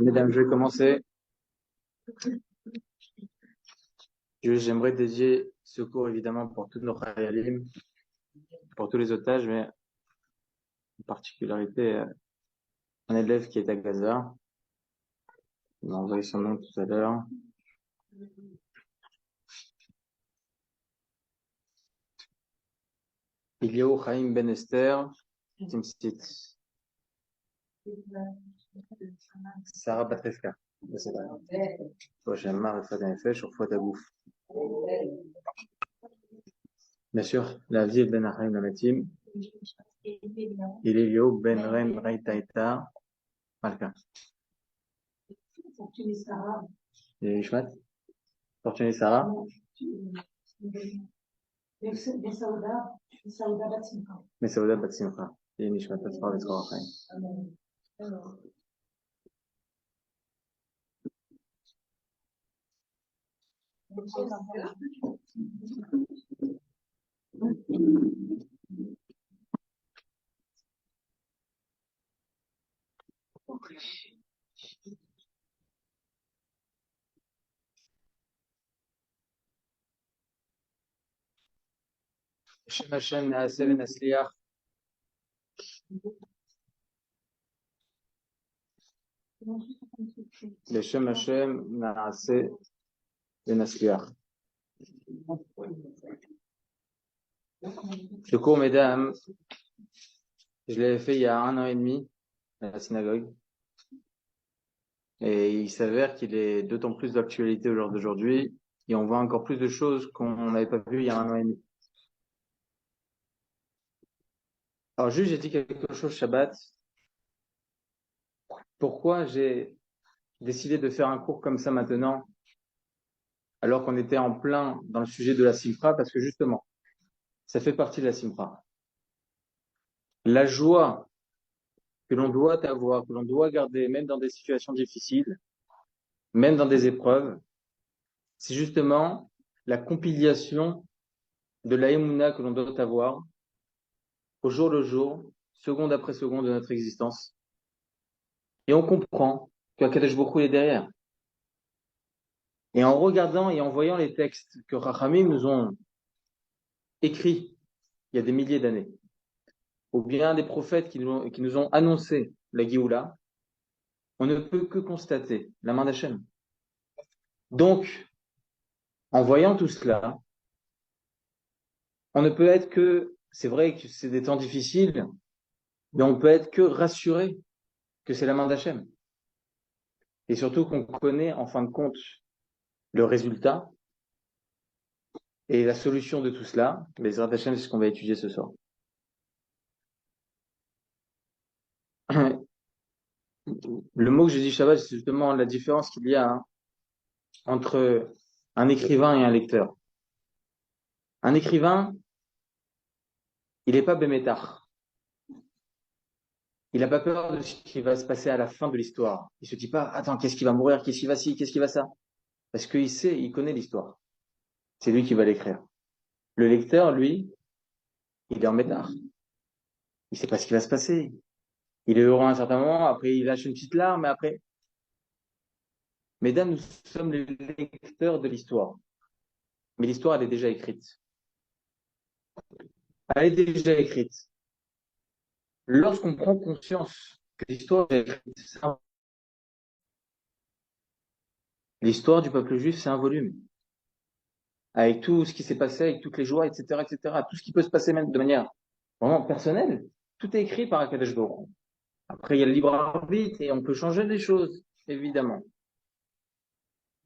Mesdames, je vais commencer. J'aimerais dédier ce cours évidemment pour tous nos Khayalim, pour tous les otages, mais en particularité un élève qui est à Gaza. Il m'a envoyé son nom tout à l'heure. Eliaou Chaim Ben Esther, Timsit. Sarah Batrefka. J'aime marre de faire sur fois d'agouf. Bien sûr, la vie est Ben Achaim Lamatim. Il est Eliaou Ben Rem Reitaita Malka. Et Ishmat? Fortuné Sarah? Mesauda Bat Simcha. Et Nishmat Tatzra Vetzra Chaim. Shem Hashem Naaseh V'Nasliach. Shem Hashem Naaseh V'Nasliach. Le cours, mesdames, je l'ai fait il y a 1 an et demi à la synagogue. Et il s'avère qu'il est d'autant plus d'actualité au jour d'aujourd'hui. Et on voit encore plus de choses qu'on n'avait pas vues il y a 1 an et demi. Alors juste, j'ai dit quelque chose Shabbat. Pourquoi j'ai décidé de faire un cours comme ça maintenant, alors qu'on était en plein dans le sujet de la Simcha? Parce que justement, ça fait partie de la Simcha. La joie que l'on doit avoir, que l'on doit garder, même dans des situations difficiles, même dans des épreuves, c'est justement la compilation de la Emouna que l'on doit avoir au jour le jour, seconde après seconde de notre existence. Et on comprend qu'Akadosh Baruch Hu est derrière. Et en regardant et en voyant les textes que Rachamim nous ont écrits il y a des milliers d'années, ou bien des prophètes qui nous ont annoncé la Géoula, on ne peut que constater la main d'Hachem. Donc, en voyant tout cela, on ne peut être que, c'est vrai que c'est des temps difficiles, mais on peut être que rassuré que c'est la main d'Hachem. Et surtout qu'on connaît, en fin de compte, le résultat et la solution de tout cela. Mais Bezrat Hachem, c'est ce qu'on va étudier ce soir. Le mot que j'ai dit Shabbat, c'est justement la différence qu'il y a entre un écrivain et un lecteur. Un écrivain, il n'est pas bémétar. Il n'a pas peur de ce qui va se passer à la fin de l'histoire. Il se dit pas, attends, qu'est-ce qui va mourir, qu'est-ce qui va ci, qu'est-ce qui va ça? Parce qu'il sait, il connaît l'histoire. C'est lui qui va l'écrire. Le lecteur, lui, il est en métard. Il sait pas ce qui va se passer. Il est heureux à un certain moment, après il lâche une petite larme, et après. Mesdames, nous sommes les lecteurs de l'histoire. Mais l'histoire, elle est déjà écrite. Elle est déjà écrite. Lorsqu'on prend conscience que l'histoire est écrite, l'histoire du peuple juif, c'est un volume. Avec tout ce qui s'est passé, avec toutes les joies, etc., etc., tout ce qui peut se passer même de manière vraiment personnelle, tout est écrit par Akadosh Baruch Hu. Après, il y a le libre arbitre et on peut changer les choses, évidemment.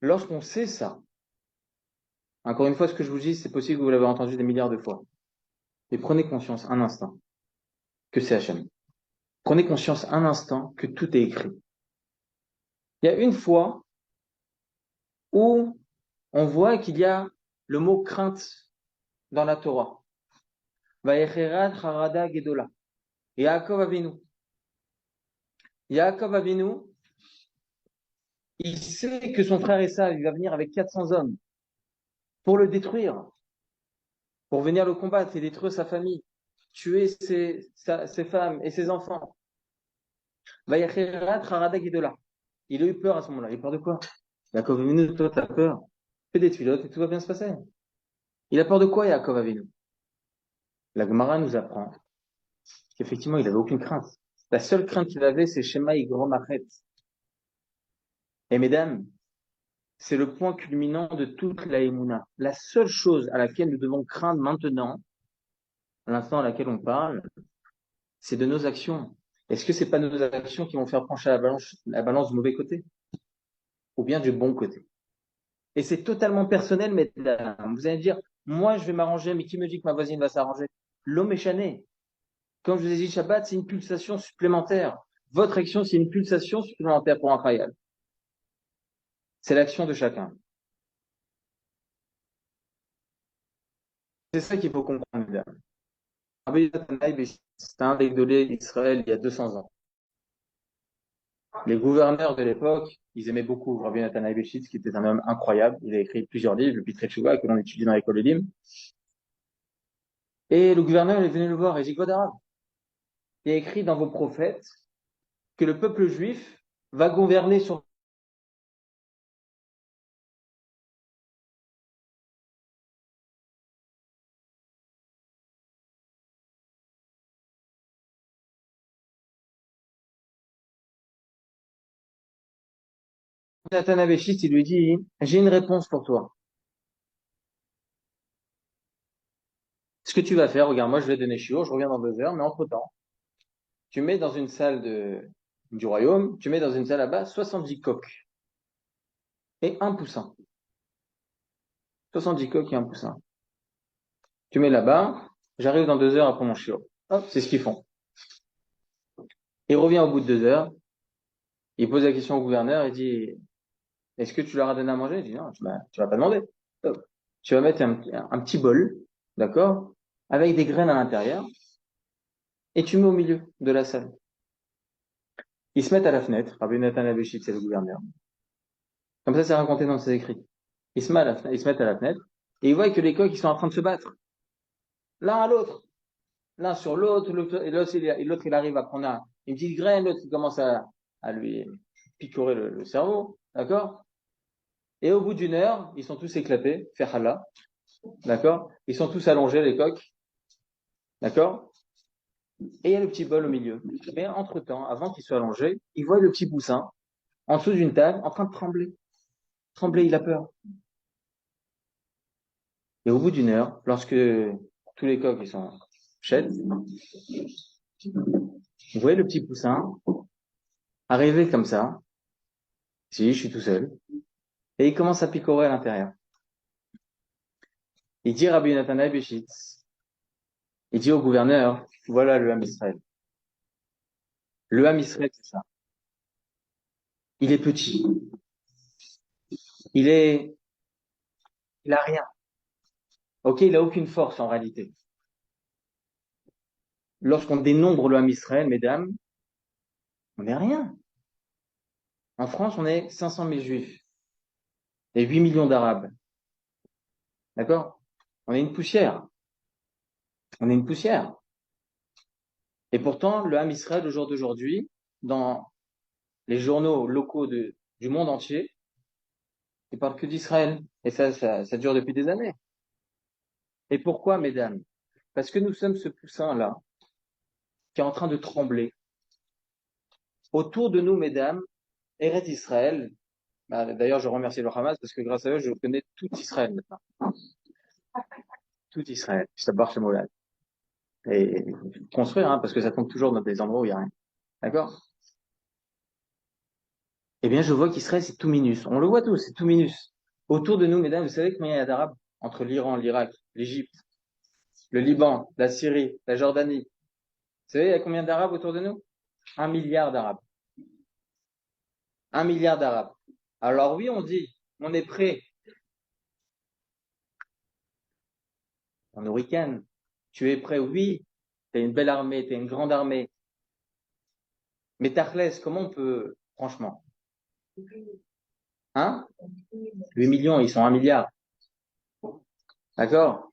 Lorsqu'on sait ça, encore une fois, ce que je vous dis, c'est possible que vous l'avez entendu des milliards de fois. Mais prenez conscience un instant que c'est Hachem. Prenez conscience un instant que tout est écrit. Il y a une fois où on voit qu'il y a le mot crainte dans la Torah. Vayecherat harada gedola. Yaakov Avinu. Yaakov Avinu, il sait que son frère Esav, il va venir avec 400 hommes pour le détruire, pour venir le combattre et détruire sa famille, tuer ses femmes et ses enfants. Vayecherat harada gedola. Il a eu peur à ce moment-là. Il a eu peur de quoi? Yaakov Avinu, toi, t'as peur. Fais des tuilotes et tout va bien se passer. Il a peur de quoi, Yaakov Avinu? La Gemara nous apprend qu'effectivement, il n'avait aucune crainte. La seule crainte qu'il avait, c'est Shema Yigrom Achet. Et mesdames, c'est le point culminant de toute la Emouna. La seule chose à laquelle nous devons craindre maintenant, à l'instant à laquelle on parle, c'est de nos actions. Est-ce que c'est pas nos actions qui vont faire pencher la balance du mauvais côté? Ou bien du bon côté? Et c'est totalement personnel, mesdames. Vous allez me dire, moi, je vais m'arranger, mais qui me dit que ma voisine va s'arranger? L'homme est chané. Comme je vous ai dit, Shabbat, c'est une pulsation supplémentaire. Votre action, c'est une pulsation supplémentaire pour un khayal. C'est l'action de chacun. C'est ça qu'il faut comprendre, mesdames. Rabbi Natanaï, c'était un des idolés d'Israël il y a 200 ans. Les gouverneurs de l'époque, ils aimaient beaucoup Rabbi Natanaï Béchitz, qui était un homme incroyable. Il a écrit plusieurs livres, le Pitré Tchouva, que l'on étudie dans l'école Elim. Et le gouverneur est venu le voir et dit, Godara, il y a écrit dans vos prophètes que le peuple juif va gouverner sur Nathan Abéchitz, il lui dit, j'ai une réponse pour toi. Ce que tu vas faire, regarde, moi je vais donner shiur, je reviens dans 2 heures, mais entre-temps, tu mets dans une salle du royaume, tu mets dans une salle là-bas 70 coqs et un poussin. 70 coqs et un poussin. Tu mets là-bas, j'arrive dans 2 heures après mon shiur. Hop, c'est ce qu'ils font. Il revient au bout de 2 heures, il pose la question au gouverneur, il dit, est-ce que tu leur as donné à manger? Il dit, non, tu vas pas demander. Hop. Tu vas mettre un petit bol, d'accord, avec des graines à l'intérieur, et tu mets au milieu de la salle. Ils se mettent à la fenêtre, Rabbi Nathan Abéchitz, c'est le gouverneur. Comme ça, c'est raconté dans ses écrits. Ils se mettent à la fenêtre, et ils voient que les coqs, ils sont en train de se battre. L'un à l'autre. L'un sur l'autre, et l'autre, il arrive à prendre une petite graine, l'autre, il commence à lui picorer le cerveau. D'accord? Et au bout d'une heure, ils sont tous éclatés, faire hallah. D'accord? Ils sont tous allongés, les coqs. D'accord? Et il y a le petit bol au milieu. Mais entre-temps, avant qu'ils soient allongés, ils voient le petit poussin en dessous d'une table en train de trembler. Trembler, il a peur. Et au bout d'une heure, lorsque tous les coqs ils sont chaides, vous voyez le petit poussin arriver comme ça. Si, je suis tout seul. Et il commence à picorer à l'intérieur. Il dit Rabbi Nathanaël Béchitz, il dit au gouverneur, voilà le Ham Israël. Le Ham Israël, c'est ça. Il est petit. Il a rien. Ok, il a aucune force en réalité. Lorsqu'on dénombre le Ham Israël, mesdames, on n'est rien. En France, on est 500 000 juifs et 8 millions d'arabes. D'accord? On est une poussière. On est une poussière. Et pourtant, le Ham Israël, au jour d'aujourd'hui, dans les journaux locaux du monde entier, ils parlent que d'Israël. Et ça dure depuis des années. Et pourquoi, mesdames? Parce que nous sommes ce poussin-là, qui est en train de trembler. Autour de nous, mesdames, Eretz Israël. D'ailleurs, je remercie le Hamas parce que grâce à eux, je connais tout Israël maintenant. Tout Israël. Je t'aborde chez Moulad. Et construire, hein, parce que ça tombe toujours dans des endroits où il n'y a rien. D'accord? Eh bien, je vois qu'Israël, c'est tout minus. On le voit tous, c'est tout minus. Autour de nous, mesdames, vous savez combien il y a d'Arabes? Entre l'Iran, l'Irak, l'Égypte, le Liban, la Syrie, la Jordanie. Vous savez, il y a combien d'Arabes autour de nous? 1 milliard d'Arabes. 1 milliard d'Arabes. Alors oui, on dit, on est prêt. On nous ricane. Tu es prêt? Oui. Tu as une belle armée, tu as une grande armée. Mais Tachlès, comment on peut, franchement? Hein? 8 millions, ils sont 1 milliard. D'accord?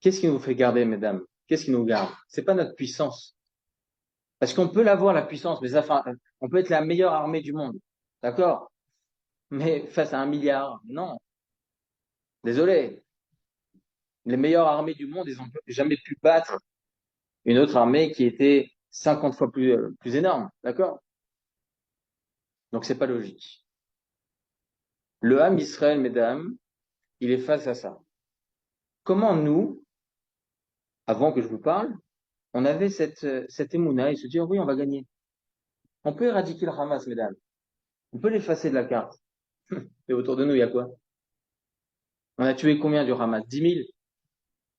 Qu'est-ce qui nous fait garder, mesdames? Qu'est-ce qui nous garde? C'est pas notre puissance. Parce qu'on peut l'avoir, la puissance, mais enfin, on peut être la meilleure armée du monde. D'accord? Mais face à 1 milliard, non. Désolé. Les meilleures armées du monde, ils n'ont jamais pu battre une autre armée qui était 50 fois plus énorme. D'accord? Donc c'est pas logique. Le Ham Israël, mesdames, il est face à ça. Comment nous, avant que je vous parle, on avait cette émouna et se dire oui, on va gagner. On peut éradiquer le Hamas, mesdames. On peut l'effacer de la carte. Et autour de nous, il y a quoi? On a tué combien du Hamas? 10 000?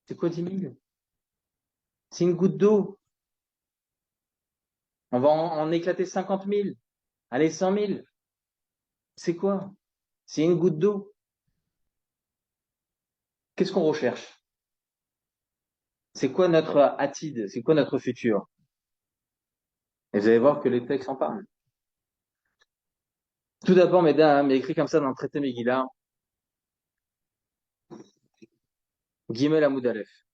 C'est quoi 10 000? C'est une goutte d'eau. On va en éclater 50 000. Allez, 100 000. C'est quoi? C'est une goutte d'eau. Qu'est-ce qu'on recherche? C'est quoi notre attide? C'est quoi notre futur? Et vous allez voir que les textes en parlent. Tout d'abord, mesdames, il est écrit comme ça dans le traité Megillah, Gimel Amoud Aleph.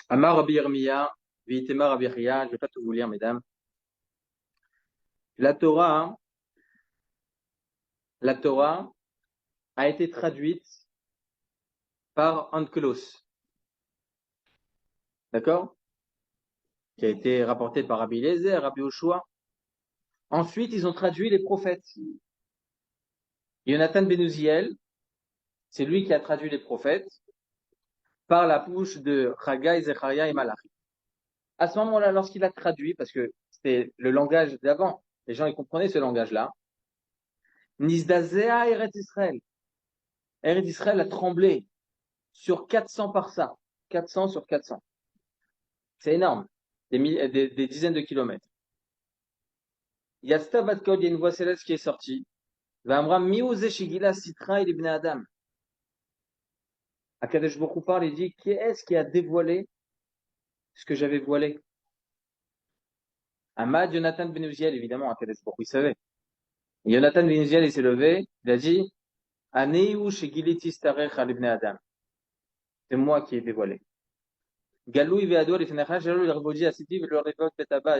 Amar Rabbi Yirmiya, Vitema Rabbi Chia, je ne vais pas tout vous lire, mesdames. La Torah a été traduite par Onkelos. D'accord? Qui a été rapporté par Rabbi Eliezer, Rabbi Oshua. Ensuite, ils ont traduit les prophètes. Yonatan ben Uziel, c'est lui qui a traduit les prophètes par la bouche de Chagai, Zecharia et Malachi. À ce moment-là, lorsqu'il a traduit, parce que c'était le langage d'avant, les gens ils comprenaient ce langage-là, Nizdazea Eretz Israël. Eretz Israël a tremblé sur 400 par ça. 400 sur 400. C'est énorme. Des dizaines de kilomètres. Il y a Stabat Kod, il y a une voix céleste qui est sortie. Vamra miouze shigila sitra il ibn Adam. Akadosh Baruch Hu parle et dit, qui est-ce qui a dévoilé ce que j'avais voilé? Ahmad Jonathan ben Uziel, évidemment, Akadosh Baruch Hu, il savait. Et Jonathan ben Uziel, il s'est levé, il a dit, Aneiu shigiliti starech al ibn Adam. C'est moi qui ai dévoilé. Galou il ve'ado lifnecha shelo l'irvodi asiti ve'lo betaba.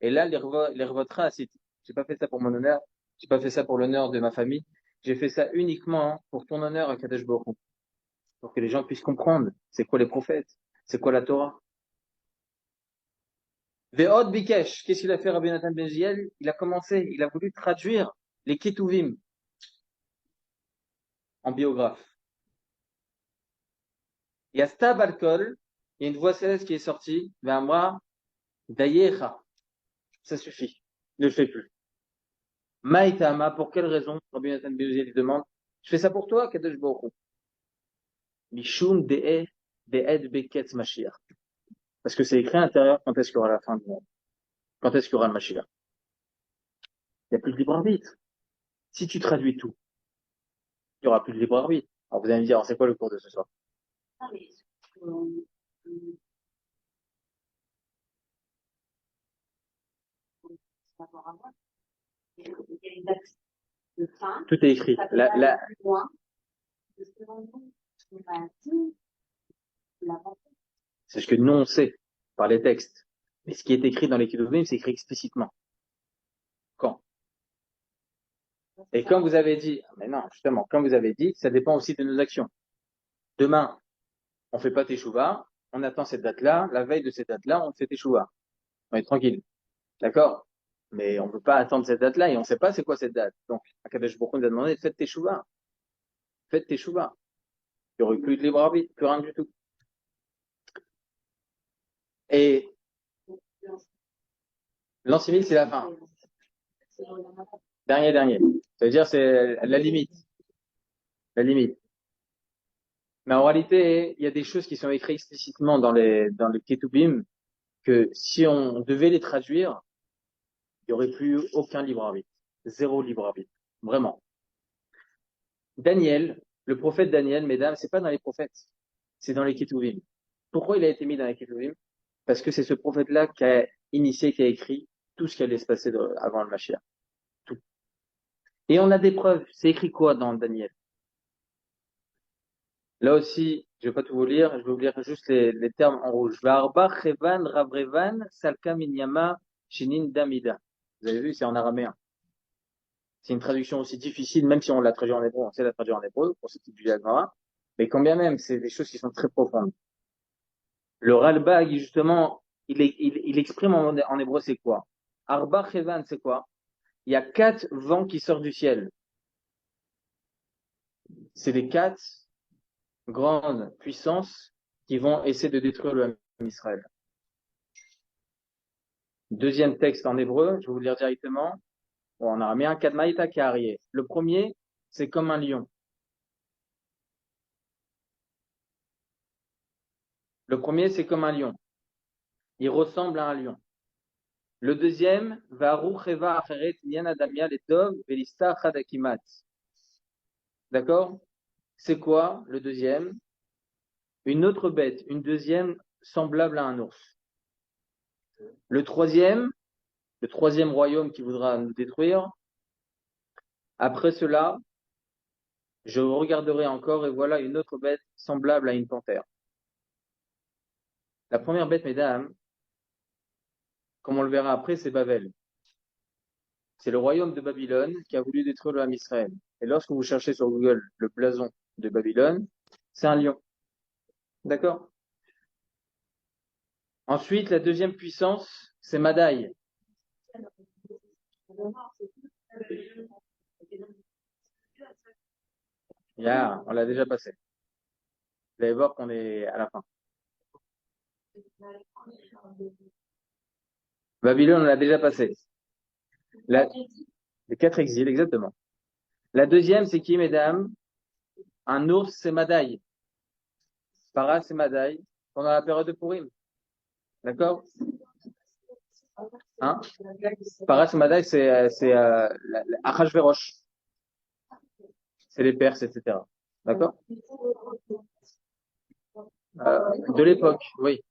Et là, l'irvotera asiti. J'ai pas fait ça pour mon honneur, j'ai pas fait ça pour l'honneur de ma famille, j'ai fait ça uniquement pour ton honneur, Akadosh Baruch Hu. Pour que les gens puissent comprendre c'est quoi les prophètes, c'est quoi la Torah. Ve'od Bikesh, qu'est-ce qu'il a fait Rabbi Nathan Ben Ziel? Il a commencé, il a voulu traduire les Ketuvim en biographe. Il y a Stab Alkol, il y a une voix céleste qui est sortie, Ve'amra Dayecha. Ça suffit, ne le fais plus. Maïtama, pour quelle raison? Rabbi Nathan Ben Ziel lui demande, je fais ça pour toi, Kadosh Baruch Hu. Mishum De'ed Beketz Mashiach. Parce que c'est écrit à l'intérieur quand est-ce qu'il y aura la fin du monde. Quand est-ce qu'il y aura le Mashiach? Il n'y a plus de libre arbitre. Si tu traduis tout, il n'y aura plus de libre arbitre. Alors vous allez me dire, c'est quoi le cours de ce soir? Ah, mais euh, ça va avoir. Il y a une date de fin. Tout est écrit. Ça peut aller plus loin. C'est ce que nous on sait par les textes. Mais ce qui est écrit dans les Ketuvim, c'est écrit explicitement. Quand? Et comme vous avez dit, mais non, justement, comme vous avez dit, ça dépend aussi de nos actions. Demain, on fait pas teshuva, on attend cette date-là, la veille de cette date-là, on fait teshuva. On est tranquille. D'accord? Mais on ne peut pas attendre cette date-là et on ne sait pas c'est quoi cette date. Donc, Akadosh Baruch Hu nous a demandé, faites teshuva. Faites teshuva. Il n'y aurait plus de libre arbitre, plus rien du tout. Et l'an 6000, c'est la fin. Dernier. Ça veut dire c'est la limite. La limite. Mais en réalité, il y a des choses qui sont écrites explicitement dans les Ketubim que si on devait les traduire, il n'y aurait plus aucun libre arbitre. Zéro libre arbitre. Vraiment. Daniel, Le prophète Daniel, mesdames, c'est pas dans les prophètes, c'est dans les Ketuvim. Pourquoi il a été mis dans les Ketuvim? Parce que c'est ce prophète-là qui a initié, qui a écrit tout ce qui allait se passer avant le Mashiach. Tout. Et on a des preuves. C'est écrit quoi dans Daniel? Là aussi, je vais pas tout vous lire, je vais vous lire juste les termes en rouge. Va'arba chevan ravrevan salka minyama shinin damida. Vous avez vu, c'est en araméen. C'est une traduction aussi difficile, même si on l'a traduit en hébreu, on sait la traduire en hébreu, pour ce type de diagramme. Mais quand bien même, c'est des choses qui sont très profondes. Le Ralbag, justement, il exprime en hébreu, c'est quoi? Arba chevan, c'est quoi? Il y a 4 vents qui sortent du ciel. C'est les 4 grandes puissances qui vont essayer de détruire le peuple d'Israël. Deuxième texte en hébreu, je vais vous le lire directement. Bon, en araméen, Kadmaïta Karié. Le premier, c'est comme un lion. Le premier, c'est comme un lion. Il ressemble à un lion. Le deuxième, Varu Cheva Acheret Yana Damia Letov Velista Chadakimat. D'accord? C'est quoi le deuxième? Une autre bête, une deuxième semblable à un ours. Le troisième royaume qui voudra nous détruire. Après cela, je regarderai encore et voilà une autre bête semblable à une panthère. La première bête, mesdames, comme on le verra après, c'est Babel. C'est le royaume de Babylone qui a voulu détruire le Ham Israël. Et lorsque vous cherchez sur Google le blason de Babylone, c'est un lion. D'accord? Ensuite, la deuxième puissance, c'est Madaï. Yeah, on l'a déjà passé. Vous allez voir qu'on est à la fin. Babylone, on l'a déjà passé. Les 4 exils, exactement. La deuxième, c'est qui, mesdames? Un ours, c'est Madaï. Para, c'est Madaï. Pendant la période de Purim. D'accord? Hein? Para, c'est Madaï, c'est Achashverosh. C'est les Perses, etc. D'accord? De l'époque, oui.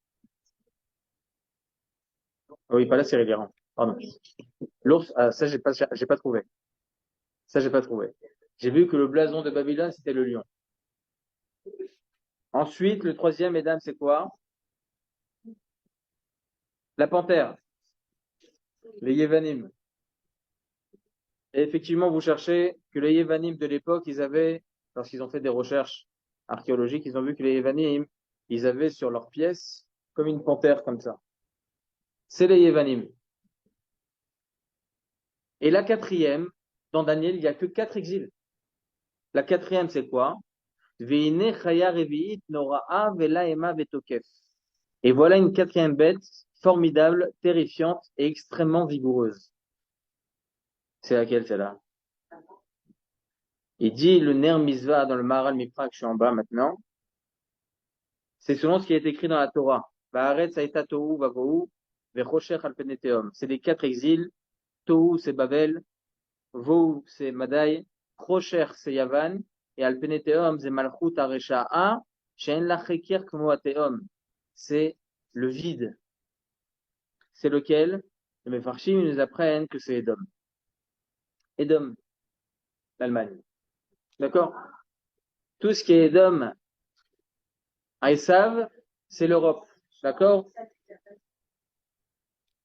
Oui, pas la Syrie, l'Iran. Pardon. L'ours, ça, j'ai pas trouvé. Ça, j'ai pas trouvé. J'ai vu que le blason de Babylone, c'était le lion. Ensuite, le troisième, mesdames, c'est quoi? La panthère. Les Yévanim. Et effectivement, vous cherchez que les Yévanim de l'époque, ils avaient, lorsqu'ils ont fait des recherches archéologiques, ils ont vu que les Yévanim, ils avaient sur leurs pièces comme une panthère comme ça. C'est les Yévanim. Et la quatrième, dans Daniel, il n'y a que 4 exils. La quatrième, c'est quoi? Et voilà une quatrième bête formidable, terrifiante et extrêmement vigoureuse. C'est laquelle, celle-là? Il dit le Ner Mizvah dans le Maharal Mipra, que je suis en bas maintenant. C'est selon ce qui est écrit dans la Torah. C'est les 4 exils. Tohu, c'est Babel. Vohu, c'est Madaï. Rocher, c'est Yavan. Et Alpeneteom, c'est Malchut Aresha'a. She'en lachekir kmo ateom. C'est le vide. C'est lequel? Les Mefarshim nous apprennent que c'est Edom. Edom, l'Allemagne. D'accord? Tout ce qui est Edom, Aïsav, c'est l'Europe. D'accord?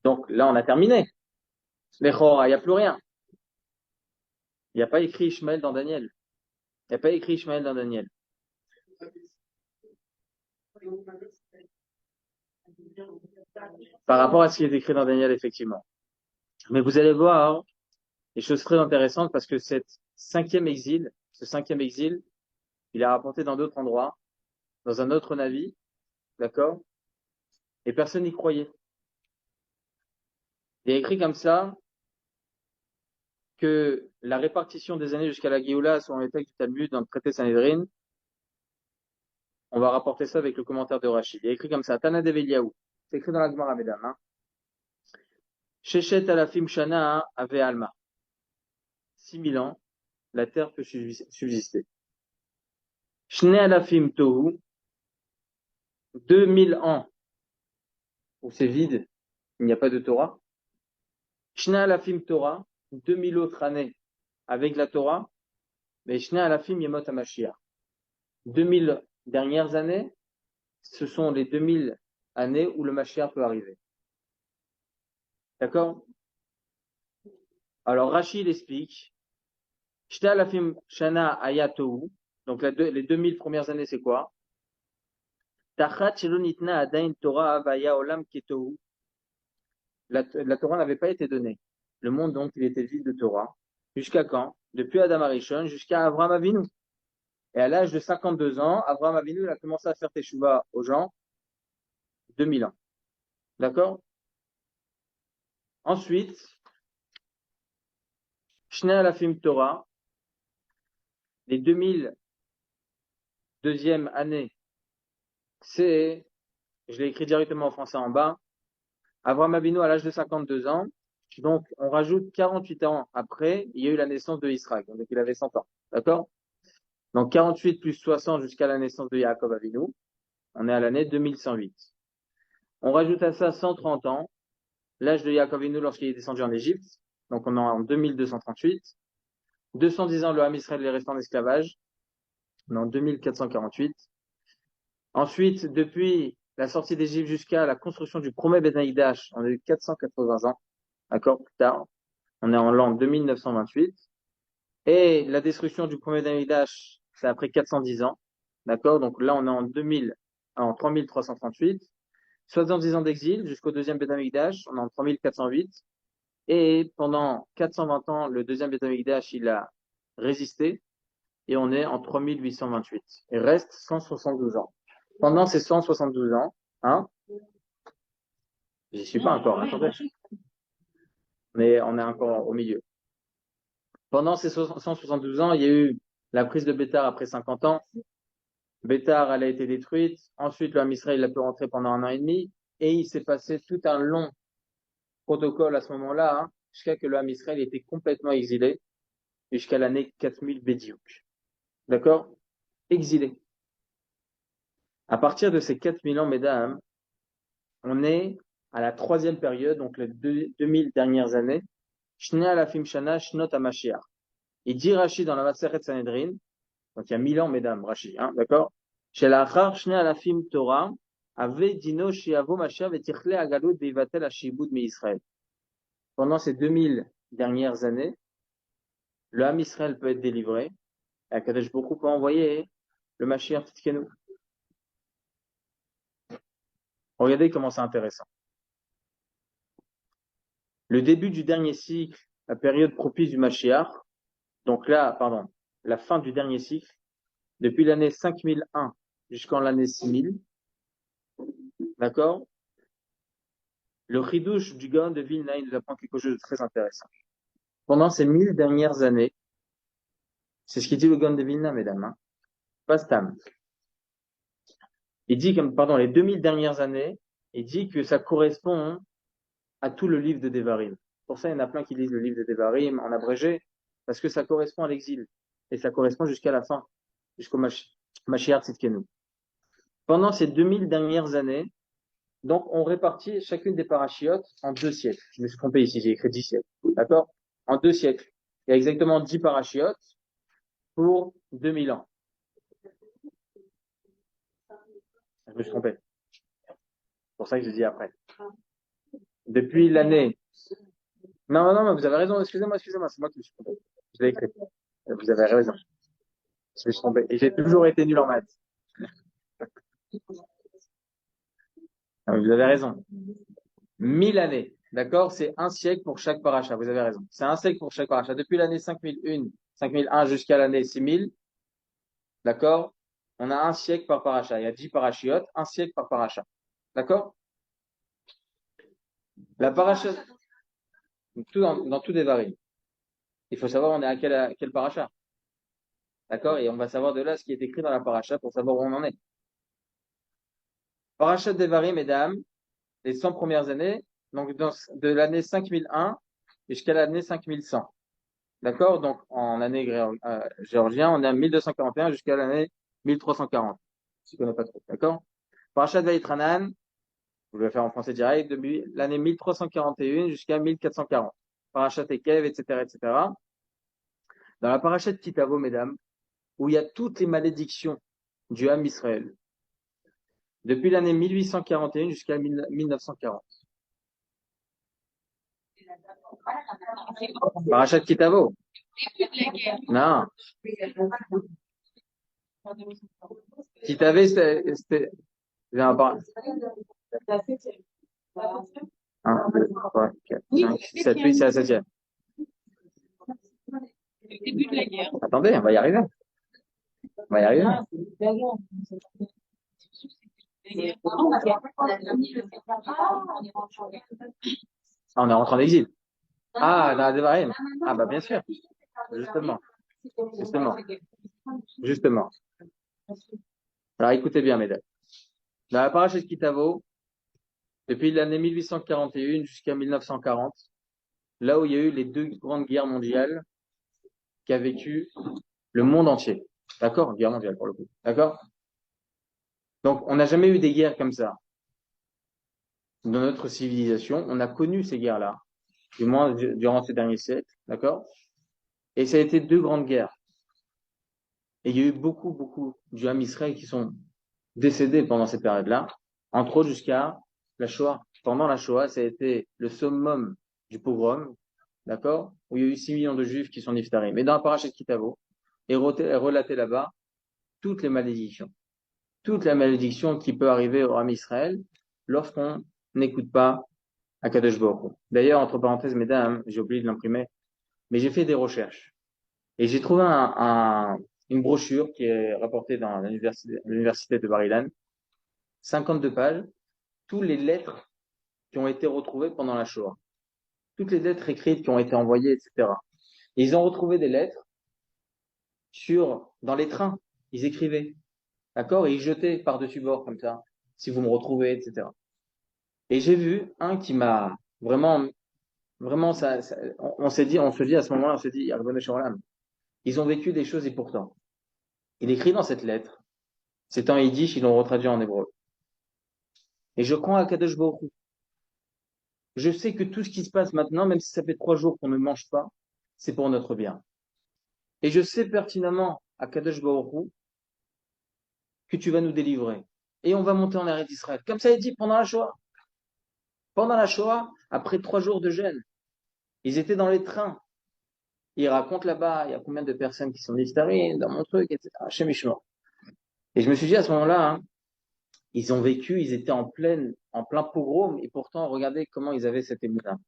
Donc là, on a terminé. Les Chora, il n'y a plus rien. Il n'y a pas écrit Ishmaël dans Daniel. Il n'y a pas écrit Ishmaël dans Daniel. Par rapport à ce qui est écrit dans Daniel, effectivement. Mais vous allez voir des choses très intéressantes parce que ce cinquième exil, il est rapporté dans d'autres endroits, dans un autre navire, d'accord? Et personne n'y croyait. Il est écrit comme ça que la répartition des années jusqu'à la Géoula, selon les textes du Talmud, dans le traité Sanhedrin, on va rapporter ça avec le commentaire de Rachid. Il est écrit comme ça, Tana Develiaou. C'est écrit dans la Gemara, mesdames. Hein. Sheshet alafim shana ave alma. 6000 ans, la terre peut subsister. Shne alafim tohu, 2000 ans où c'est vide, il n'y a pas de Torah. Shne alafim Torah, 2000 autres années avec la Torah. Mais Shne alafim yemot hamashiach. 2000 dernières années, ce sont les 2000 années où le Mashiach peut arriver. D'accord? Alors Rashi il explique, Shne alafim shana ayatohu, donc les 2000 premières années c'est quoi? Tachat shelo nitna adain Torah avaya olam ketohu. La Torah n'avait pas été donnée. Le monde donc il était vide de Torah. Jusqu'à quand? Depuis Adam Arishon jusqu'à Avraham Avinu. Et à l'âge de 52 ans, Avraham Avinu il a commencé à faire teshuva aux gens 2000 ans. D'accord? Ensuite, Shne alafim Torah, les 2000 deuxième année, c'est, je l'ai écrit directement en français en bas, Avraham Avinu à l'âge de 52 ans, donc on rajoute 48 ans après, il y a eu la naissance de Israël, donc il avait 100 ans. D'accord? Donc 48 plus 60 jusqu'à la naissance de Yaakov Avinu, on est à l'année 2108. On rajoute à ça 130 ans, l'âge de Yaakov Avinu lorsqu'il est descendu en Égypte, donc on est en 2238. 210 ans, le Ham Israël est resté en esclavage, on est en 2448. Ensuite, depuis la sortie d'Égypte jusqu'à la construction du premier Beth Amikdash, on a eu 480 ans, d'accord, plus tard. On est en l'an 2928. Et la destruction du premier Beth Amikdash, c'est après 410 ans, d'accord. Donc là, on est en 3338. 70 ans d'exil jusqu'au deuxième Beth Amikdash, on est en 3408. Et pendant 420 ans, le deuxième Beth Amikdash, il a résisté. Et on est en 3828. Il reste 172 ans. Pendant ces 172 ans, hein, j'y suis pas encore, attendez. Mais on est encore au milieu. Pendant ces 172 ans, il y a eu la prise de Bétar après 50 ans. Bétar, elle a été détruite. Ensuite, le Ham Israël a pu rentrer pendant 1 an et demi. Et il s'est passé tout un long protocole à ce moment-là, hein, jusqu'à que le Ham Israël était complètement exilé, jusqu'à l'année 4000 Bédiouk. D'accord? Exilé. À partir de ces 4000 ans, mesdames, on est à la troisième période, donc les 2000 dernières années. Shne alafim shana shnot hamashiach. Il dit Rashi dans la Masechet Sanhedrin, donc il y a 1000 ans, mesdames, Rashi, hein, d'accord? Shelachar shne alafim Torah, ave dino shiavo mashiach vetichle agalut veivatel hashibud mi Israël. Pendant ces 2000 dernières années, le Ham Israël peut être délivré, et Akadosh Baruch Hu peut envoyer le Mashiach Tzidkenu. Regardez comment c'est intéressant. Le début du dernier cycle, la période propice du Mashiach, donc là, pardon, la fin du dernier cycle, depuis l'année 5001 jusqu'en l'année 6000, d'accord? Le Chidouche du Gaon de Vilna, il nous apprend quelque chose de très intéressant. Pendant ces 1000 dernières années, c'est ce qu'il dit le Gaon de Vilna, mesdames, hein, pas Stam. Il dit les 2000 dernières années, il dit que ça correspond à tout le livre de Devarim. Pour ça, il y en a plein qui lisent le livre de Devarim en abrégé, parce que ça correspond à l'exil. Et ça correspond jusqu'à la fin, jusqu'au Mashiach Tzidkenu. Pendant ces 2000 dernières années, donc on répartit chacune des parachiotes en 2 siècles. Je me suis trompé ici, j'ai écrit 10 siècles. D'accord? En 2 siècles. Il y a exactement 10 parachiotes pour 2000 ans. Je me suis trompé. C'est pour ça que je dis après. Depuis l'année... Non, vous avez raison, excusez-moi, c'est moi qui me suis trompé. Je l'ai écrit. Vous avez raison. Je me suis trompé. Et j'ai toujours été nul en maths. Vous avez raison. 1000 années. D'accord? C'est 1 siècle pour chaque paracha. Vous avez raison. C'est 1 siècle pour chaque paracha. Depuis l'année 5001 jusqu'à l'année 6000. D'accord? On a 1 siècle par paracha. Il y a 10 parachiotes, 1 siècle par paracha. D'accord? La paracha, dans tout des varies. Il faut savoir on est à quel paracha. D'accord? Et on va savoir de là ce qui est écrit dans la paracha pour savoir où on en est. Paracha Devarim, mesdames, les 100 premières années, donc de l'année 5001 jusqu'à l'année 5100. D'accord? Donc en année géorgien, on est à 1241 jusqu'à l'année 1340. Je ne connais pas trop, d'accord? Parashat Vaïtranan, je vais faire en français direct, depuis l'année 1341 jusqu'à 1440. Parashat Ekev, etc., etc. Dans la parashat Kitavo, mesdames, où il y a toutes les malédictions du Ham Israël, depuis l'année 1841 jusqu'à 1940. Parashat Kitavo. Non. Kitave, c'était, un par- 1, 2, 3, 4, 5, 6, 7, 8, c'est la septième. Début de la guerre. Attendez, on va y arriver. On va y arriver. Ah, on est rentré en exil. Ah, dans la Devarim. Ah, bah, bien sûr. Justement. Justement. Justement. Alors, écoutez bien, mesdames. Dans la parashat Kitavo, depuis l'année 1841 jusqu'à 1940, là où il y a eu les deux grandes guerres mondiales qu'a vécu le monde entier. D'accord? Guerre mondiale, pour le coup. D'accord? Donc, on n'a jamais eu des guerres comme ça. Dans notre civilisation, on a connu ces guerres-là, du moins durant ces derniers siècles. D'accord? Et ça a été deux grandes guerres. Et il y a eu beaucoup du Ham Israël qui sont décédés pendant cette période-là, entre autres jusqu'à la Shoah. Pendant la Shoah, ça a été le summum du pogrom, d'accord, où il y a eu 6 millions de Juifs qui sont niftarim. Mais dans la parashat Kitavo, est relaté là-bas toutes les malédictions. Toute la malédiction qui peut arriver au Ham Israël lorsqu'on n'écoute pas Akadosh Baruch Hu. D'ailleurs, entre parenthèses, mesdames, j'ai oublié de l'imprimer, mais j'ai fait des recherches. Et j'ai trouvé une brochure qui est rapportée dans l'université de Bar-Ilan, 52 pages, toutes les lettres qui ont été retrouvées pendant la Shoah. Toutes les lettres écrites qui ont été envoyées, etc. Et ils ont retrouvé des lettres dans les trains. Ils écrivaient. D'accord? Et ils jetaient par-dessus bord, comme ça. Si vous me retrouvez, etc. Et j'ai vu un qui m'a vraiment, on se dit à ce moment-là, on se dit, ils ont vécu des choses et pourtant. Il écrit dans cette lettre, c'est en yiddish, ils l'ont retraduit en hébreu. Et je crois à Kadosh Baruch Hu. Je sais que tout ce qui se passe maintenant, même si ça fait 3 jours qu'on ne mange pas, c'est pour notre bien. Et je sais pertinemment à Kadosh Baruch Hu que tu vas nous délivrer. Et on va monter en arrêt d'Israël. Comme ça est dit pendant la Shoah. Pendant la Shoah, après 3 jours de jeûne, ils étaient dans les trains. Ils racontent là-bas, il y a combien de personnes qui sont niftarines dans mon truc, etc. Chez Mishma. Et je me suis dit à ce moment-là, hein, ils ont vécu, ils étaient en plein pogrom, et pourtant, regardez comment ils avaient cette émotion.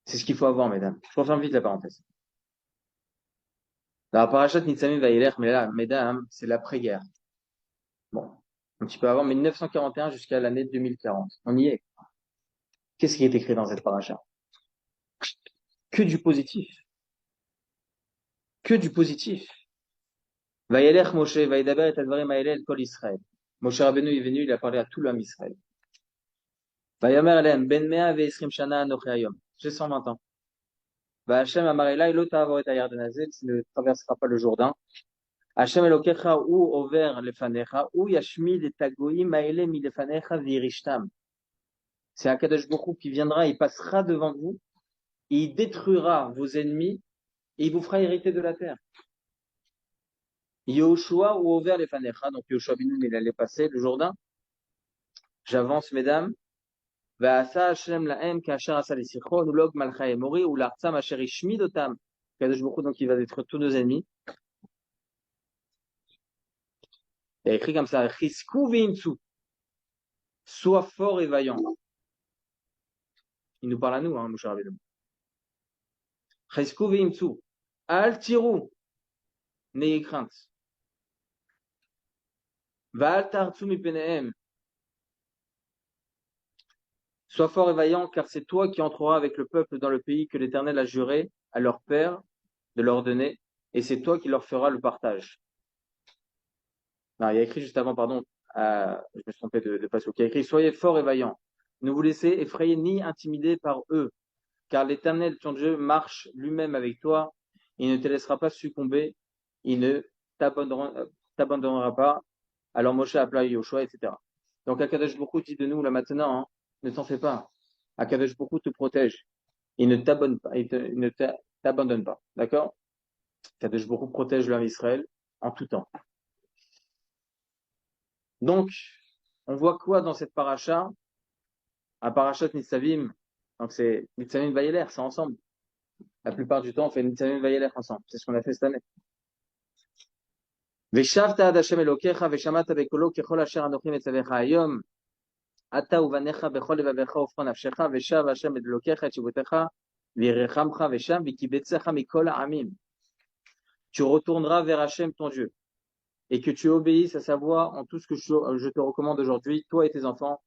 C'est ce qu'il faut avoir, mesdames. Je referme vite la parenthèse. Dans la parashat Nitzavim Vaïlech, mais là, mesdames, c'est l'après-guerre. Bon, un petit peu avant, 1941 jusqu'à l'année 2040. On y est. Qu'est-ce qui est écrit dans cette parasha? Que du positif. Que du positif. Vaïlech Moshe, Vaïdaber et Advarim Haelel Kol Israël. Moshe Rabbeinu est venu, il a parlé à tout l'homme Israël. Vayamer Alem, Ben Mea Ve'esrim Shana Anochi Hayom. J'ai 120 ans. Va'Hashem Amar Elai, Lo ta'avor et Hayarden Hazeh, tu ne traverseras pas le Jourdain. Hashem Elokecha ou over lefanecha ou yashmid et tagoim haele milefanecha virishtam. C'est Akadosh Baruch Hu qui viendra, il passera devant vous, et il détruira vos ennemis, et il vous fera hériter de la terre. Yoshua ou over lefanecha, donc Yoshua bin Nun, il allait passer le Jourdain. J'avance, mesdames. Va'asa Hashem lahem ka'asher asa lesichon ulog malcha emori ou l'artzam asher ishmid otam. Akadosh Baruch Hu, donc il va détruire tous nos ennemis. Il y a écrit comme ça, Chisku v'imtsu. Sois fort et vaillant. Il nous parle à nous, hein, Moshe Rabbeinu. Chesku ve'imtsu. Al tirou. N'ayez crainte. Va'al tartsu mipenehem. Sois fort et vaillant, car c'est toi qui entreras avec le peuple dans le pays que l'Éternel a juré à leur père de leur donner, et c'est toi qui leur feras le partage. Non, il y a écrit juste avant, pardon, je me suis trompé de passage. Il y a écrit, soyez forts et vaillants. Ne vous laissez effrayer ni intimider par eux, car l'Éternel, ton Dieu, marche lui-même avec toi. Il ne te laissera pas succomber. Il ne t'abandonnera pas. Alors Moshe appela Yoshua, etc. Donc Akadosh Baruch Hu dit de nous là maintenant, hein, ne t'en fais pas. Akadosh Baruch Hu te protège. Il ne t'abonne pas, il ne t'abandonne pas. D'accord? Akadosh Baruch Hu protège l'homme Israël en tout temps. Donc, on voit quoi dans cette paracha? À parachat Nitzavim. Donc c'est Nitzavim Vayeler, c'est ensemble. La plupart du temps, on fait Nitzavim Vayeler ensemble. C'est ce qu'on a fait cette année. Veshavta ad Hashem Elokecha, veshamata bekolo kechol asher anochi metzavecha hayom. Ata uvanecha bechol levavecha ufra nafshecha, veshav Hashem et Elokecha et shivotecha, virechamcha vesham, vikibetzecha mikol ha'amim. Tu retourneras vers Hashem ton Dieu, et que tu obéisses à sa voix en tout ce que je te recommande aujourd'hui, toi et tes enfants,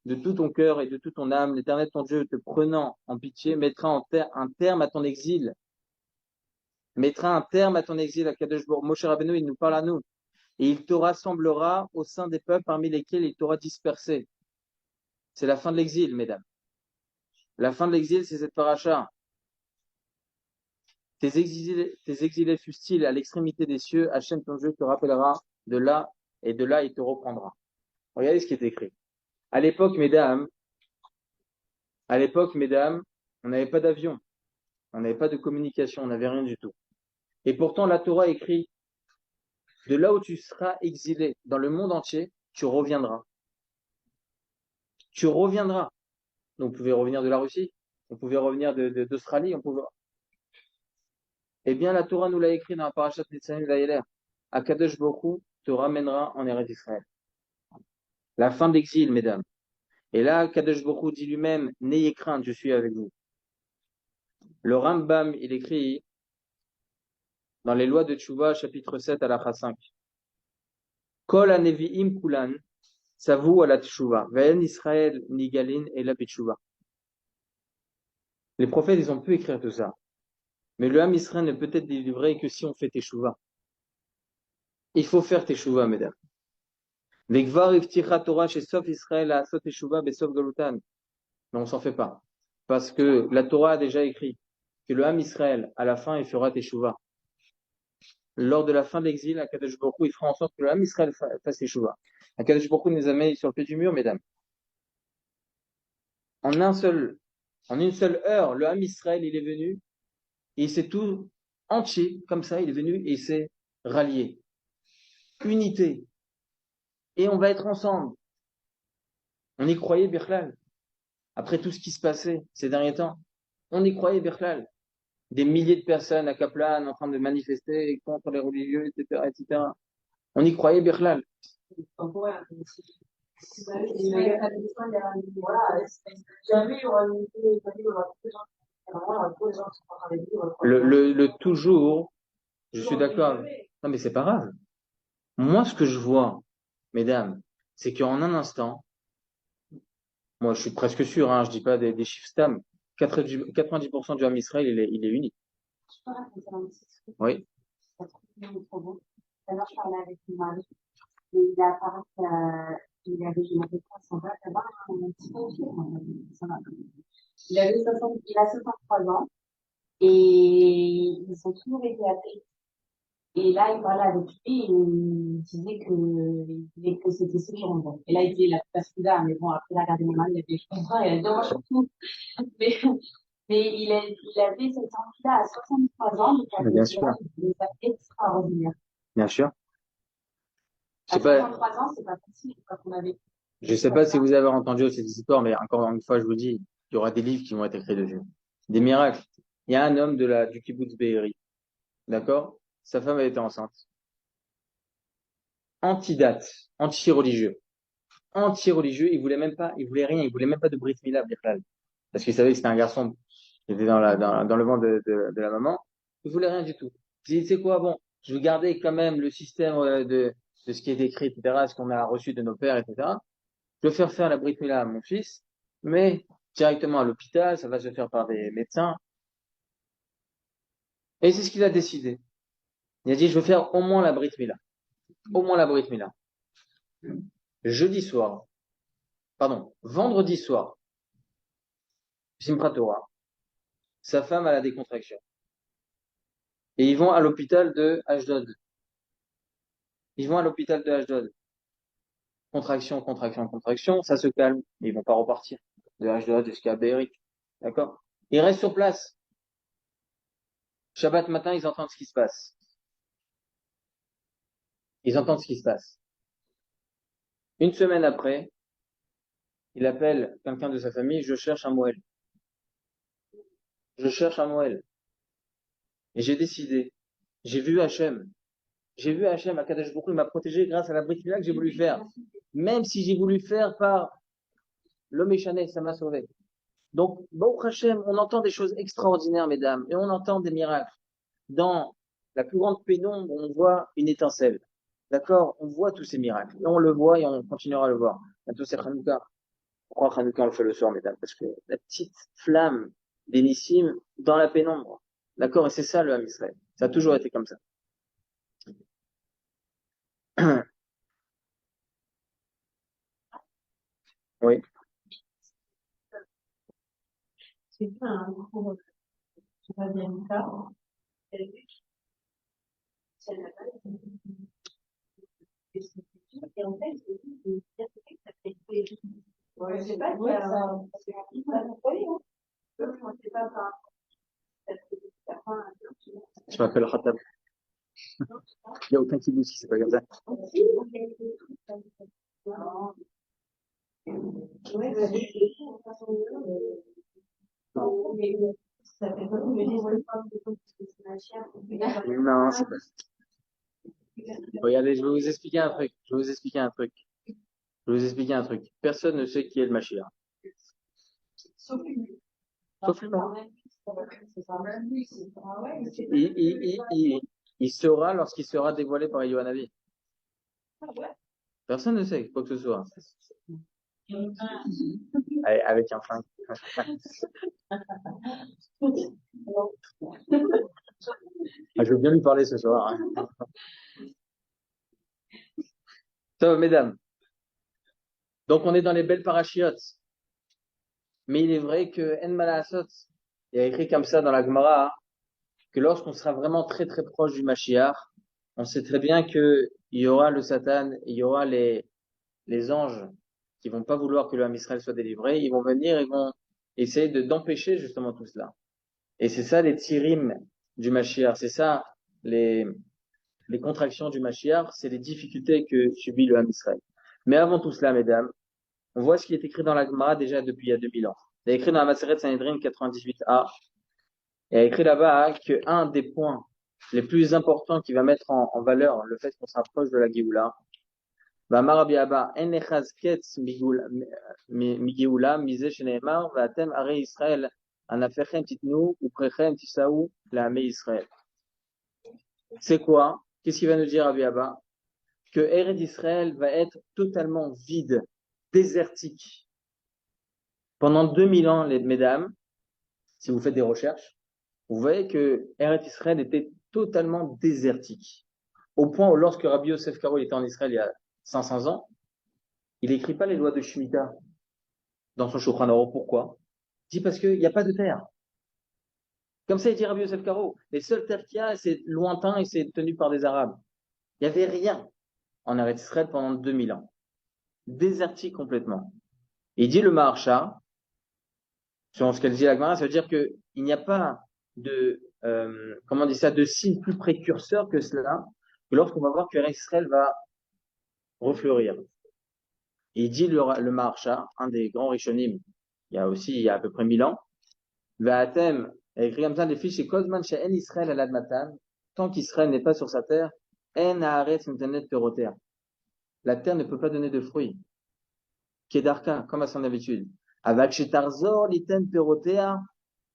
de tout ton cœur et de toute ton âme. L'Éternel ton Dieu, te prenant en pitié, mettra un terme à ton exil. Mettra un terme à ton exil à Kadesh Baruch. Moshe Rabbeinu, il nous parle à nous. Et il te rassemblera au sein des peuples parmi lesquels il t'aura dispersé. C'est la fin de l'exil, mesdames. La fin de l'exil, c'est cette paracha. Tes exilés fussent-ils à l'extrémité des cieux, Hachem ton Dieu te rappellera de là, et de là il te reprendra. Regardez ce qui est écrit. À l'époque, mesdames, on n'avait pas d'avion, on n'avait pas de communication, on n'avait rien du tout. Et pourtant, la Torah écrit, de là où tu seras exilé dans le monde entier, tu reviendras. Tu reviendras. Donc, on pouvait revenir de la Russie, on pouvait revenir d'Australie, on pouvait... Eh bien, la Torah nous l'a écrit dans la parashat Nitzavim Vayeler. Akadosh Baruch Hu te ramènera en Eretz Israël. La fin de l'exil, mesdames. Et là, Akadosh Baruch Hu dit lui-même, n'ayez crainte, je suis avec vous. Le Rambam, il écrit dans les lois de Tchouva, chapitre 7, à 5. Kol hanevi'im kulan, savu ala Tchouva, ve'en Israël nigalin et la Tchouva. Les prophètes, ils ont pu écrire tout ça. Mais le Ham Israël ne peut être délivré que si on fait Teshuvah. Il faut faire Teshuvah, mesdames. Vekvar ifticha Torah chez Sof Israël à Asot Teshuvah besof galutan. Mais on s'en fait pas. Parce que la Torah a déjà écrit que le Ham Israël, à la fin, il fera Teshuvah. Lors de la fin de l'exil, Akadosh Baruch Hu, il fera en sorte que le Ham Israël fasse Teshuvah. Akadosh Baruch Hu nous a mis sur le pied du mur, mesdames. En une seule heure, le Ham Israël, il est venu, et il s'est tout entier, comme ça, il est venu et il s'est rallié. Unité. Et on va être ensemble. On y croyait, Birlal. Après tout ce qui se passait ces derniers temps, on y croyait, Birlal. Des milliers de personnes à Kaplan en train de manifester contre les religieux, etc., etc. On y croyait, Birlal. Le toujours, je suis d'accord. Non, mais c'est pas grave. Moi, ce que je vois, mesdames, c'est qu'en un instant, moi, je suis presque sûr, hein, je dis pas des chiffres stam, 90% du Ham Israël, il est uni. Oui. Alors, je parlais avec mon mari, et il a apparu qu'il avait, je m'appelle pas, son va avoir un petit peu, ça va. Il a 63 ans, et ils ont toujours été athées. Et là, il parlait avec lui, et il disait que c'était sûr. Bon. Et là, il disait, il a pas celui-là, mais bon, après, il a regardé mon mari, il a dit, je comprends, il a dit, non, moi, je comprends. Mais il avait cette envie-là à 63 ans, donc Bien sûr. il est extraordinaire. Bien sûr. À 63 ans, c'est pas facile, quand on avait. Je sais pas si vous avez entendu cette histoire, mais encore une fois, je vous dis, il y aura des livres qui vont être écrits dessus. Des miracles. Il y a un homme du kibbutz Be'eri. D'accord? Sa femme avait été enceinte. Anti-date. Anti-religieux. Anti-religieux. Il voulait rien. Il voulait même pas de brit mila, Birlal. Parce qu'il savait que c'était un garçon qui était dans le ventre de la maman. Il voulait rien du tout. Il dit, tu sais quoi, bon, je veux garder quand même le système de ce qui est écrit, etc., ce qu'on a reçu de nos pères, etc. Je vais faire la brit mila à mon fils, mais directement à l'hôpital, ça va se faire par des médecins. Et c'est ce qu'il a décidé. Il a dit, je veux faire au moins la brit mila. Au moins la brit mila. Vendredi soir, Simchat Torah, sa femme a des contractions. Et ils vont à l'hôpital de Ashdod. Ils vont à l'hôpital de Ashdod. Contraction, contraction, contraction, ça se calme. Ils vont pas repartir de Ashdod jusqu'à Be'erik. D'accord? Ils restent sur place. Shabbat matin, ils entendent ce qui se passe. Ils entendent ce qui se passe. Une semaine après, il appelle quelqu'un de sa famille, je cherche un Moël. Je cherche un Moël. Et j'ai décidé. J'ai vu Hachem. J'ai vu Hachem, Akadosh Baruch Hu, il m'a protégé grâce à la brit que j'ai voulu faire. Même si j'ai voulu faire par l'homme échané, ça m'a sauvé. Donc, Baruch Hachem, on entend des choses extraordinaires, mesdames, et on entend des miracles. Dans la plus grande pénombre, on voit une étincelle. D'accord? On voit tous ces miracles. Et on le voit et on continuera à le voir. Bientôt, c'est Hanouka. Pourquoi Hanouka, on le fait le soir, mesdames? Parce que la petite flamme d'Enissim dans la pénombre. D'accord? Et c'est ça, le Ham Israël. Ça a toujours été comme ça. Oui. C'est pas un cours, je sais pas bien ça. C'est la base. Et en fait, ça fait tous les jours. Ouais, je sais pas, ça. Je m'appelle Khatab. Il n'y a aucun kibbutz qui s'appelle comme ça. Non, c'est pas ça. Regardez, je vais vous expliquer un truc. Je vais vous expliquer un truc. Je vais vous expliquer un truc. Personne ne sait qui est le Mashiach. Sauf lui. Sauf lui-même. Il saura lorsqu'il sera dévoilé par Yohanavi. Personne ne sait quoi que ce soit. Allez, avec un flingue. Je veux bien lui parler ce soir. Hein. Ça va, mesdames. Donc, on est dans les belles parachiotes. Mais il est vrai que En Malasot, il y a écrit comme ça dans la Gemara, que lorsqu'on sera vraiment très très proche du Mashiach, on sait très bien que il y aura le Satan, il y aura les anges qui vont pas vouloir que le Ham Israël soit délivré, ils vont venir, ils vont essayer d'empêcher justement tout cela. Et c'est ça les tirim du Mashiach, c'est ça les contractions du Mashiach, c'est les difficultés que subit le Ham Israël. Mais avant tout cela, mesdames, on voit ce qui est écrit dans la Gemara déjà depuis il y a 2000 ans. Il est écrit dans la Maseret Sanhedrin 98a. Il y a écrit là-bas que un des points les plus importants qui va mettre en valeur le fait qu'on s'approche de la Géoula, ואמר רבי אבא, אין נחז קץ מגאולה מזה שנאמר, ואתם ערי ישראל, ענפיכם תיתנו ופריכם תישאו לעמי Israël. C'est quoi? Qu'est-ce qu'il va nous dire Rabbi Abba? Que Eretz Israël va être totalement vide, désertique. Pendant 2000 ans, les mesdames, si vous faites des recherches, vous voyez que Eretz Israël était totalement désertique. Au point où lorsque Rabbi Yosef Karo était en Israël il y a 500 ans, il n'écrit pas les lois de Shemitah dans son Shulchan Aruch. Pourquoi? Il dit parce qu'il n'y a pas de terre. Comme ça, il dit Rabbi Yosef Karo, les seules terres qu'il y a, c'est lointain et c'est tenu par des Arabes. Il n'y avait rien en Eretz Israël pendant 2000 ans. Désertique complètement. Et il dit le Maharsha, selon ce qu'elle dit la Gemara, ça veut dire qu'il n'y a pas de, comment on dit ça, de signe plus précurseur que cela, que lorsqu'on va voir que Eretz Israël va refleurir. Et il dit le Maharsha, un des grands Rishonim, il y a à peu près 1000 ans, Va'atem, il a écrit comme ça, les fiches, c'est Kozman she'en Israël al admatan, tant qu'Israël n'est pas sur sa terre, en haaretz nitenet peroter. La terre ne peut pas donner de fruits. Kedarka, comme à son habitude. Avak shetarzor liten peroter,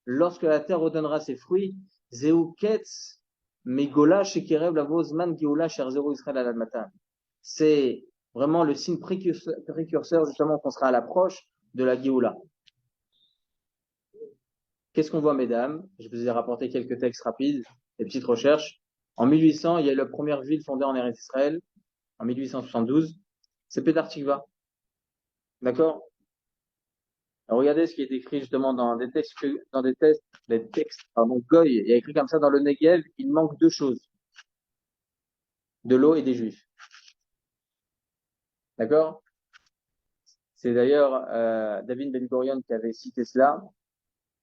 lorsque la terre redonnera ses fruits, zeu ketz megola shekerev lavozman geola sherzero Israël al admatan. C'est vraiment le signe précurseur justement qu'on sera à l'approche de la Géoula. Qu'est-ce qu'on voit, mesdames? Je vous ai rapporté quelques textes rapides, des petites recherches. En 1800, il y a eu la première ville fondée en Eretz Israël, en 1872, c'est Pétar Tikva. D'accord? Alors, regardez ce qui est écrit justement dans des textes, Goy. Il y a écrit comme ça dans le Negev, il manque deux choses. De l'eau et des Juifs. D'accord? C'est d'ailleurs David Ben Gurion qui avait cité cela.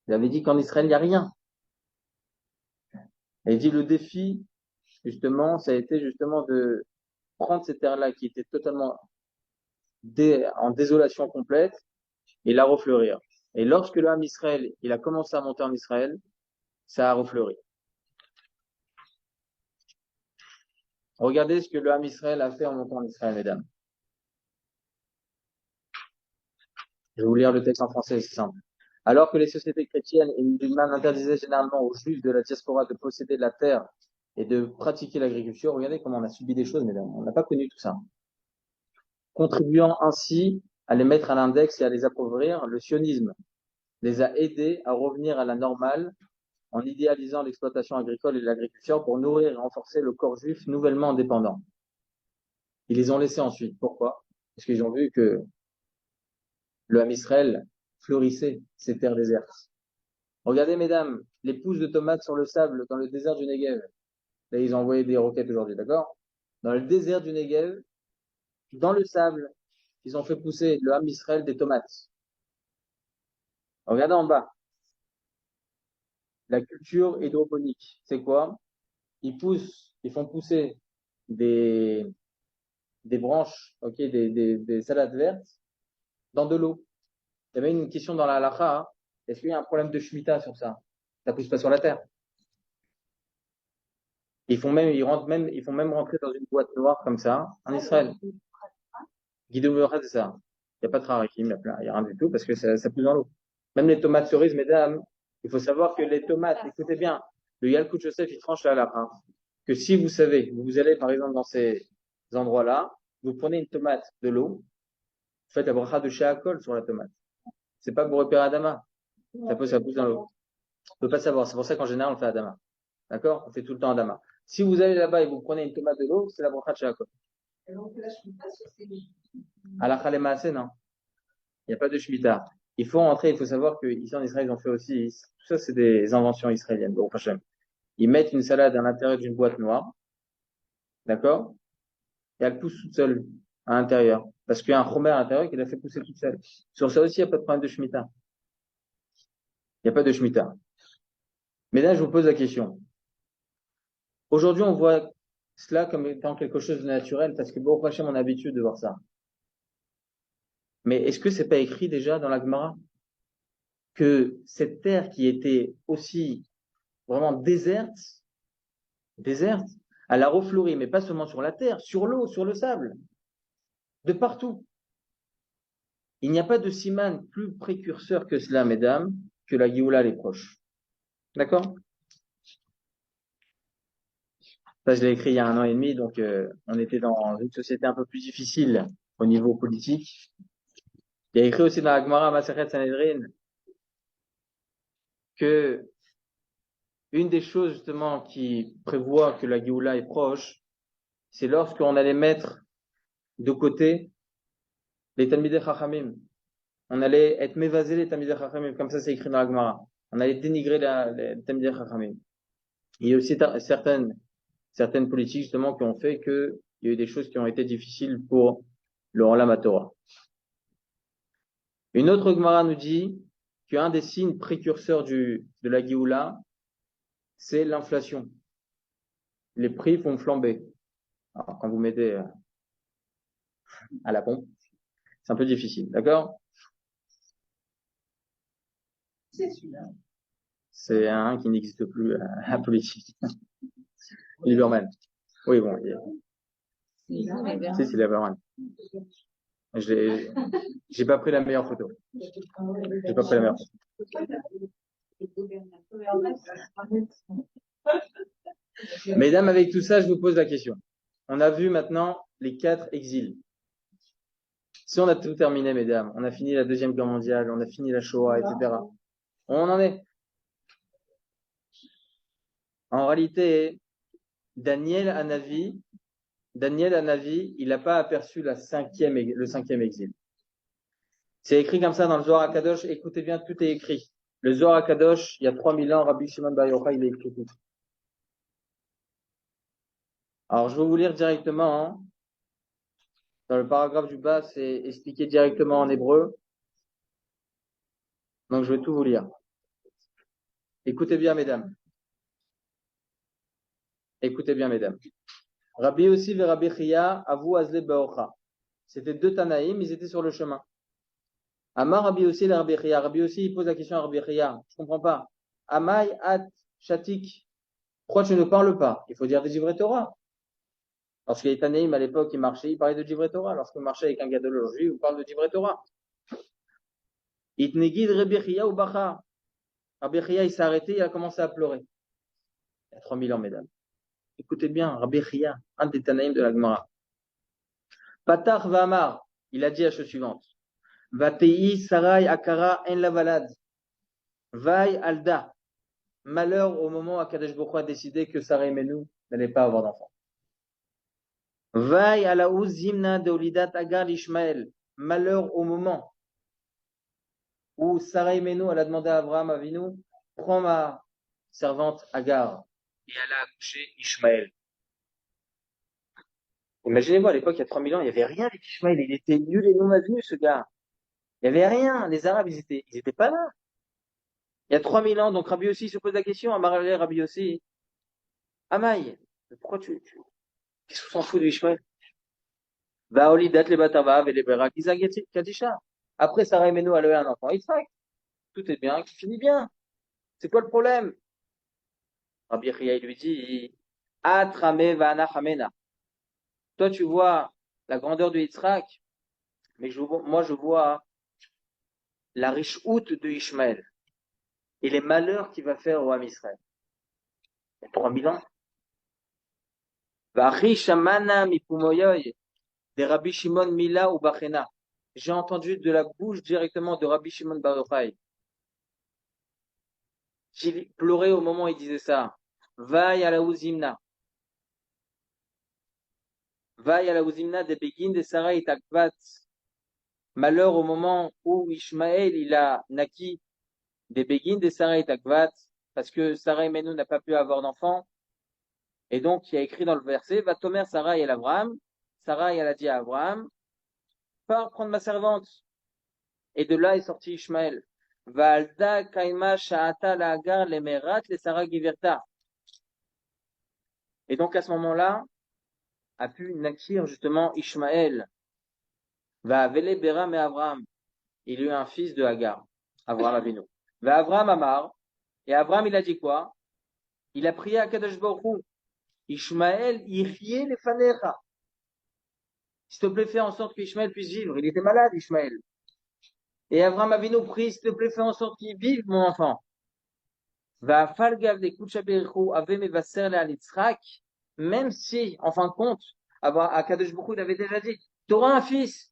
Il avait dit qu'en Israël, il n'y a rien. Et il dit le défi, justement, ça a été justement de prendre ces terres-là qui étaient totalement en désolation complète et la refleurir. Et lorsque le Ham Israël, il a commencé à monter en Israël, ça a refleuri. Regardez ce que le Ham Israël a fait en montant en Israël, mesdames. Je vais vous lire le texte en français, c'est simple. Alors que les sociétés chrétiennes et musulmanes interdisaient généralement aux juifs de la diaspora de posséder de la terre et de pratiquer l'agriculture, regardez comment on a subi des choses, mesdames. On n'a pas connu tout ça. Contribuant ainsi à les mettre à l'index et à les appauvrir, le sionisme les a aidés à revenir à la normale en idéalisant l'exploitation agricole et l'agriculture pour nourrir et renforcer le corps juif nouvellement indépendant. Ils les ont laissés ensuite. Pourquoi? Parce qu'ils ont vu que le Ham Israël fleurissait, ces terres désertes. Regardez, mesdames, les pousses de tomates sur le sable dans le désert du Negev. Là, ils ont envoyé des roquettes aujourd'hui, d'accord? Dans le désert du Negev, dans le sable, ils ont fait pousser le Ham Israël des tomates. Regardez en bas. La culture hydroponique, c'est quoi? Ils font pousser des, des branches, ok, des salades vertes dans de l'eau. Il y avait une question dans la halakha, hein. Est-ce qu'il y a un problème de shemitah sur ça? Ça pousse pas sur la terre. Ils font même rentrer dans une boîte noire comme ça, en Israël. Guido Mura, c'est ça. Il n'y a pas de trarakim, il n'y a rien du tout parce que ça pousse dans l'eau. Même les tomates cerises, mesdames, il faut savoir que les tomates, écoutez bien, le Yalkut Joseph, il tranche la halakha. Que si vous savez, vous allez par exemple dans ces endroits-là, vous prenez une tomate de l'eau, vous faites la bracha de Sheakol sur la tomate. C'est pas pour repérer Adama. Ça pousse dans l'eau. On peut pas savoir. C'est pour ça qu'en général, on fait Adama. D'accord? On fait tout le temps Adama. Si vous allez là-bas et vous prenez une tomate de l'eau, c'est la bracha de Sheakol. Halakha le maaseh, non. Il n'y a pas de Shemitah. Il faut rentrer, il faut savoir qu'ici en Israël, ils ont fait aussi, tout ça, c'est des inventions israéliennes. Bon, ils mettent une salade à l'intérieur d'une boîte noire. D'accord? Et elle pousse toute seule à l'intérieur. Parce qu'il y a un chomer à l'intérieur qui l'a fait pousser toute seule. Sur ça aussi, il n'y a pas de problème de Shemitah. Il n'y a pas de Shemitah. Mais là, je vous pose la question. Aujourd'hui, on voit cela comme étant quelque chose de naturel parce que bon, Hachem, on a l'habitude de voir ça. Mais est-ce que c'est pas écrit déjà dans la Gemara que cette terre qui était aussi vraiment déserte, elle a refleuri, mais pas seulement sur la terre, sur l'eau, sur le sable, de partout. Il n'y a pas de siman plus précurseur que cela, mesdames, que la Géoula les proches. D'accord? Ça, je l'ai écrit il y a 1 an et demi, donc on était dans une société un peu plus difficile au niveau politique. Il y a écrit aussi dans la Gemara Masechet Sanhedrin que une des choses justement qui prévoit que la Géoula est proche, c'est lorsqu'on allait mettre de côté les Talmidei Chachamim. On allait être mévasé les Talmidei Chachamim, comme ça c'est écrit dans la Gemara. On allait dénigrer les Talmidei Chachamim. Il y a aussi certaines politiques justement qui ont fait que il y a eu des choses qui ont été difficiles pour le Olam Torah. Une autre Gemara nous dit qu'un des signes précurseurs de la Géoula, c'est l'inflation. Les prix vont flamber. Alors, quand vous mettez à la pompe, c'est un peu difficile, d'accord? C'est celui-là. C'est un qui n'existe plus à la politique. Lieberman. Oui, bon. C'est Lieberman. J'ai pas pris la meilleure photo. J'ai pas pris la meilleure photo. Mesdames, avec tout ça, je vous pose la question. On a vu maintenant les 4 exils. Si on a tout terminé, mesdames, on a fini la Deuxième Guerre mondiale, on a fini la Shoah, etc. On en est. En réalité, Daniel Hanavi, il n'a pas aperçu le 5e exil. C'est écrit comme ça dans le Zohar HaKadosh. Écoutez bien, tout est écrit. Le Zohar HaKadosh, il y a 3000 ans, Rabbi Shimon Bar Yochai, il a écrit tout. Alors, je vais vous lire directement Dans le paragraphe du bas, c'est expliqué directement en hébreu. Donc, je vais tout vous lire. Écoutez bien, mesdames. Écoutez bien, mesdames. Rabbi Yossi et Rabbi Chia, Avu Azle Baocha. C'était deux Tanaïm, ils étaient sur le chemin. Amar Rabbi Yossi et Rabbi Chia. Rabbi Yossi, il pose la question à Rabbi Chia. Je comprends pas. Amai At Shatik. Pourquoi tu ne parles pas? Il faut dire des Divrei Torah. Lorsque les Tanaïm, à l'époque, ils marchaient, ils parlaient de Divrei Torah. Lorsqu'on marchait avec un gadol aujourd'hui, on parle de Divrei Torah. Itnegid Rabbi Chia ou Bacha. Rabbi Chia, il s'est arrêté, il a commencé à pleurer. Il y a 3000 ans, mesdames. Écoutez bien, Rabbi Chia, un des Tanaïm de la Gemara. Patach Vamar, il a dit la chose suivante. Vatei Sarai Akara En Lavalad. Vai Alda. Malheur au moment où Akadosh Baruch Hu a décidé que Sarai Menou n'allait pas avoir d'enfant. Vai Alaouz Zimna de Olidat Agar l'Ishmael. Malheur au moment où Sarai Menou elle a demandé à Abraham Avinu, prends ma servante Agar. Et elle a accouché Ishmael. Imaginez-vous, à l'époque, il y a 3000 ans, il n'y avait rien avec Ishmael. Il était nul et non avenu, ce gars. Il n'y avait rien. Les Arabes, ils étaient pas là. Il y a 3000 ans, donc Rabbi Yossi se pose la question, Amaralé Rabbi Yossi, Amaï, pourquoi qu'est-ce qu'on s'en fout de Ishmael? Va Olidat le Batava, et les Berak, Isaac Kadisha. Après, Sarah et Menou, elle a eu un enfant, Isaac. Tout est bien, qui finit bien. C'est quoi le problème? Rabbi Chia, il lui dit, Atrame Vana Hamena. Toi, tu vois la grandeur de Yitzhak, mais moi, je vois la riche houte de Ishmael et les malheurs qu'il va faire au Ham Israël. Il y a 3000 ans. Vachi Shamana Mipumoyoy. Des Rabbi Shimon Mila ou Bachena. J'ai entendu de la bouche directement de Rabbi Shimon Bar Yochai. J'ai pleuré au moment où il disait ça. Vaï à la Ouzimna. Vaï à la Ouzimna des Begin de Sarah et Takvat. Malheur au moment où Ishmaël il a naquis des Begin de Sarah et Takvat, parce que Sarah et Menou n'a pas pu avoir d'enfant. Et donc, il y a écrit dans le verset, va Tomer Sarah et Abraham. Sarah, elle a dit à Abraham, pars prendre ma servante. Et de là est sorti Ishmaël. Valda kaima sha'ata la agar le merat le Sarah giverta. Et donc à ce moment-là, a pu naquir justement Ishmaël. Va avele Beram et Abraham. Il eut un fils de Hagar, Abraham Avinu. Va Abraham Amar. Et Abraham, il a dit quoi? Il a prié à Kadosh Baruch Hu. Ishmaël, yirye le fanecha. S'il te plaît, fais en sorte qu'Ishmaël puisse vivre. Il était malade, Ishmaël. Et Abraham Avinu prie, s'il te plaît, fais en sorte qu'il vive, mon enfant. Va falgav de kuchaberchu ave mevaser le alitzrak. Même si, en fin de compte, Akadosh Baruch Hu, il avait déjà dit, tu auras un fils.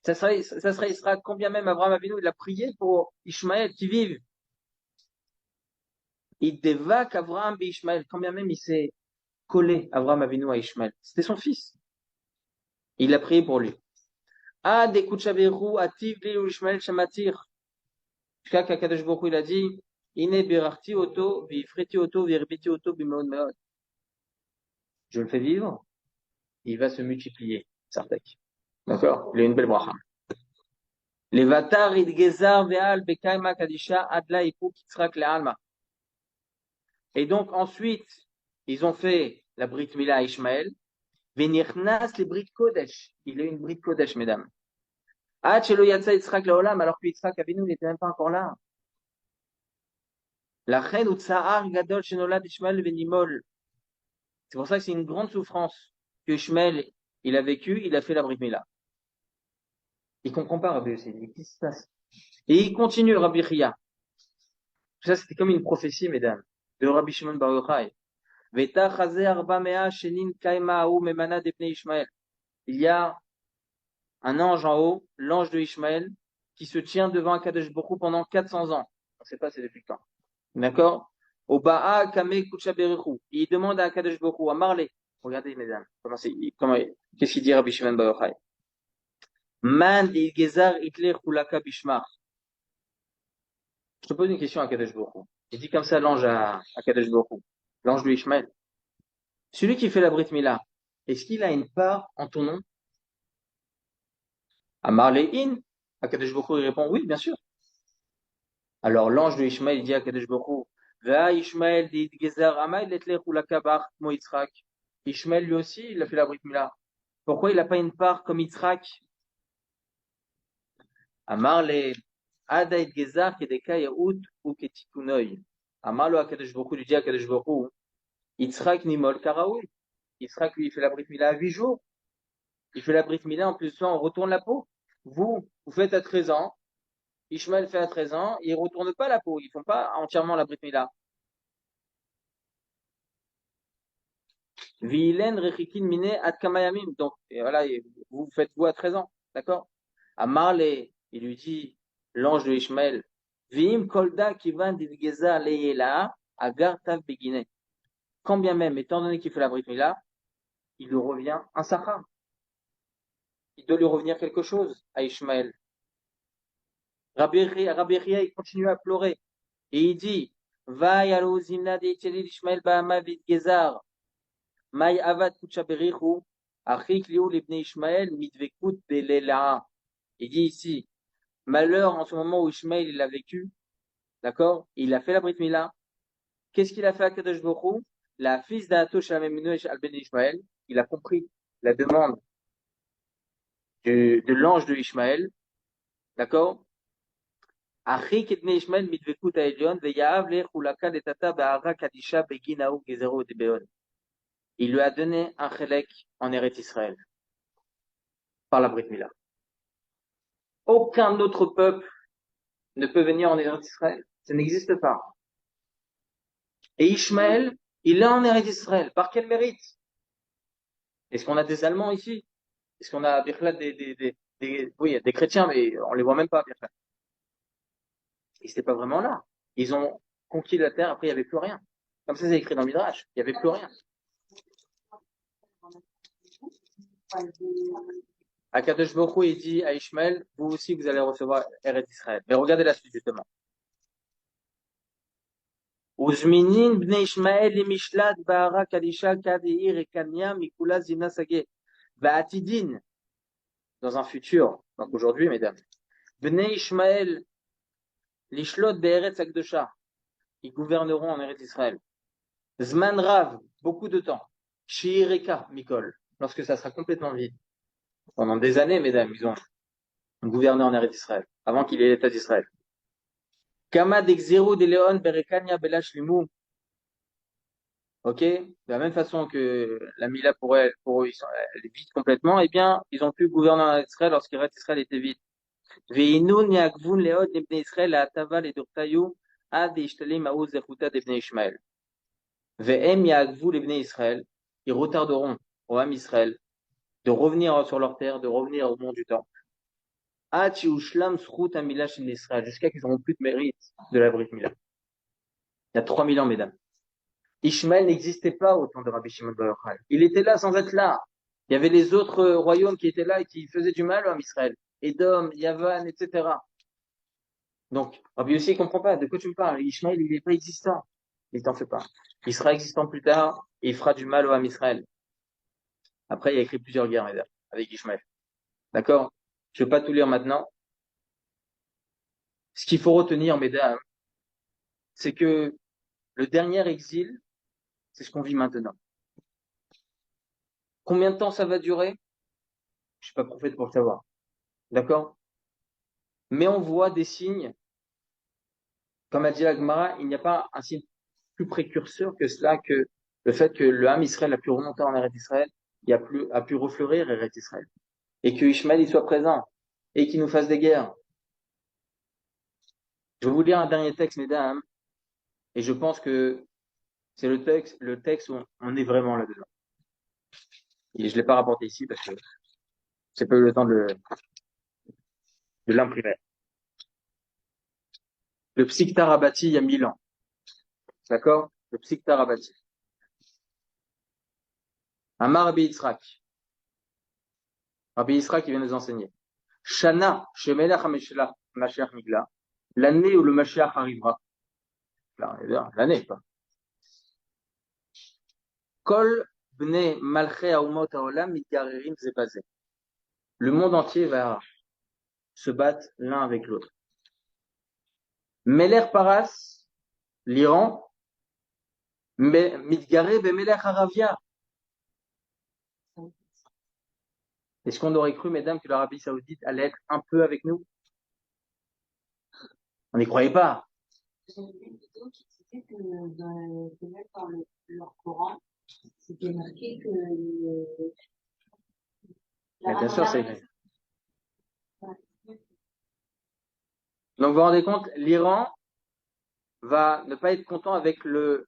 Ça serait Israël, combien même Abraham Avinu, il a prié pour Ishmaël qui vive. Il dévaque Abraham et Ishmaël, combien même il s'est collé Abraham Avinu à Ishmaël. C'était son fils. Il a prié pour lui. Ah, des kuchaberu ativ li Ishmaël shamatir. Jusqu'à qu'Akadosh Baruch Hu, il a dit, Ine birarti oto, vifreti oto, virbiti oto, bimeod meod. Je le fais vivre, il va se multiplier. Sartek. D'accord? Il a une belle bracha. Les vatar idgezar ve'al bekaima kadisha adla ipu kitzrak le'alma. Et donc ensuite, ils ont fait la Brit Mila à Ishmaël. Venirnas les Brit Kodesh. Il a eu une Brit Kodesh, mesdames. Ah, Chelo Yatsa Yitzhak Laolam, alors que Yitzhak Avinu n'était même pas encore là. La reine Utsahar Gadol Shenolad Ishmael Venimol. C'est pour ça que c'est une grande souffrance que Ishmael, il a vécu, il a fait la Brit Mila. Il comprend pas, Rabbi aussi. Qu'est-ce qui se passe? Et il continue, Rabbi Chia. Ça, c'était comme une prophétie, mesdames, de Rabbi Shimon Bar Yochai. Veta Chazé Arba Mea Shenin Kaima Aou Memana Depne Ishmael. Il y a un ange en haut, l'ange de Ishmaël, qui se tient devant Akadosh Baruch Hu pendant 400 ans. On ne sait pas c'est depuis quand. D'accord? Au Ba'a Kame Kucha Berechu. Il demande à Akadosh Baruch Hu, à Marley. Regardez, mesdames, qu'est-ce qu'il dit Rabbi Shimon Bar Yochai? Man Gezar Hitler Kulaka Bishmar. Je te pose une question à Akadosh Baruch Hu. Il dit comme ça l'ange à Akadosh Baruch Hu, l'ange de Ishmaël. Celui qui fait la Brit Mila, est-ce qu'il a une part en ton nom? Amar Le'in, Akadosh Baruch Hu, il répond, oui, bien sûr. Alors l'ange de Ishmaël dit à Akadosh Baruch Hu, Va Ishmaël dit Gezer Amay Letlech ou Lakabach Mo Yitzhak. Ishmaël lui aussi, il a fait la Brit Mila. Pourquoi il n'a pas une part comme Yitzhak? Amar le Adaït Gezer Kedeka Yaout ou Ketikunoy. Amar lo Akadosh Baruch Hu, lui dit à Akadosh Baruch Hu, Yitzhak Nimol Karaoui. Yitzhak lui, il fait la Brit Mila à 8 jours. Il fait la Brit Mila, en plus de ça, on retourne la peau. Vous faites à 13 ans. Ishmaël fait à 13 ans. Ils ne retournent pas la peau. Ils font pas entièrement la Brit Mila. Vilen rechikin mine ad kamayamim. Donc, et voilà, vous faites vous à 13 ans. D'accord? À Marley, il lui dit, l'ange de Ishmaël, Vim kolda kivan didgeza leyela agar tav begine. Quand bien même, étant donné qu'il fait la Brit Mila, il lui revient un sachar. Il doit lui revenir quelque chose à Ishmaël. Rabbi Ria, il continue à pleurer. Et il dit, Va yalo zimna de Ishmael ba'ama vid gezar. Maï avad kuchaberichu. Achik liu libne Ishmael mitvekut belela. Il dit ici, malheur en ce moment où Ishmael il a vécu, d'accord? Il a fait la Brit Mila. Qu'est-ce qu'il a fait à Kadosh Baruch Hu? La fils d'Ato Shameminu al ben Ishmael, il a compris la demande de l'ange de Ishmael, d'accord? Achik ibn Ishmael mitvekut ha'elyon ve'yahav lechulaka letata ba'ara kadisha beginahu gezero debeon. Il lui a donné un chélek en Eretz Israël par la Brit Mila. Aucun autre peuple ne peut venir en Eretz Israël. Ça n'existe pas. Et Ishmaël, il est en Eretz Israël. Par quel mérite? Est-ce qu'on a des Allemands ici? Est-ce qu'on a oui, il y a des chrétiens, mais on les voit même pas, Birchlat. Ils n'étaient pas vraiment là. Ils ont conquis la terre, après il n'y avait plus rien. Comme ça, c'est écrit dans le Midrash. Il n'y avait plus rien. Akadosh Baruch Hu, il dit à Ishmaël, vous aussi, vous allez recevoir Eretz Israël. Mais regardez la suite, justement. Uzminin bnei Ishmael lemishlat ba'ara kadisha kadeir et kanya mikula zimna sage. Va'atidin, dans un futur, donc aujourd'hui, mesdames. Bnei Ishmael lishlot be'eretz akdosha. Ils gouverneront en Eretz Israël. Zman rav, beaucoup de temps. Shiireka mikol, lorsque ça sera complètement vide. Pendant des années, mesdames, ils ont gouverné en Eretz Israël, avant qu'il y ait l'État d'Israël. Kama d'exeru de leon berekania belash limu. Ok, de la même façon que la Mila pour eux, elle est vide complètement, eh bien, ils ont pu gouverner en Israël lorsque Israël était vide. Ve'inun yagvun leod ibn Israël atava le dortayu ad ishtalim aouz zechuta d'ibn Ishmael. Ve'em yagvu ibn Israël, ils retarderont au Ham Israël de revenir sur leur terre, de revenir au monde du temps. Ad shiushlam zchut hamila shel Israël, jusqu'à qu'ils n'auront plus de mérite de la Brit Mila. Il y a 3000 ans, mesdames. Ishmaël n'existait pas au temps de Rabbi Shimon bar Yochai. Il était là sans être là. Il y avait les autres royaumes qui étaient là et qui faisaient du mal à Israël. Édom, Yavan, etc. Donc, Rabbi aussi, il comprend pas. De quoi tu me parles? Ishmaël, il n'est pas existant. Il t'en fait pas. Il sera existant plus tard et il fera du mal au Israël. Après, il a écrit plusieurs guerres, mesdames, avec Ishmaël. D'accord? Je ne vais pas tout lire maintenant. Ce qu'il faut retenir, mesdames, c'est que le dernier exil, c'est ce qu'on vit maintenant. Combien de temps ça va durer? Je suis pas prophète pour le savoir. D'accord? Mais on voit des signes, comme a dit la Gemara, il n'y a pas un signe plus précurseur que cela, que le fait que le Ham Israël a pu remonter en Eretz Israël, a pu refleurir Eretz Israël. Et que Ishmaël y soit présent. Et qu'il nous fasse des guerres. Je vais vous lire un dernier texte, mesdames. Et je pense que c'est le texte où on est vraiment là-dedans. Et je l'ai pas rapporté ici parce que j'ai pas eu le temps de l'imprimer. Le Psikta Rabati, il y a 1000 ans. D'accord? Le Psikta Rabati. Amar Rabbi Yitzhak. Rabbi Yitzhak qui vient nous enseigner. Shana, Shemelach Mashiach Migla. L'année où le Mashiach arrivera. L'année, quoi. Kol bne malche haumot haolam mitgarerim zebazé. Le monde entier va se battent l'un avec l'autre. Meler Paras, l'Iran, Midgare Bemeler Aravia. Est-ce qu'on aurait cru, mesdames, que l'Arabie Saoudite allait être un peu avec nous? On n'y croyait pas. J'ai vu une vidéo qui disait que même dans leur Coran, c'était marqué que Bien sûr, c'est écrit. Donc, vous vous rendez compte, l'Iran va ne pas être content avec le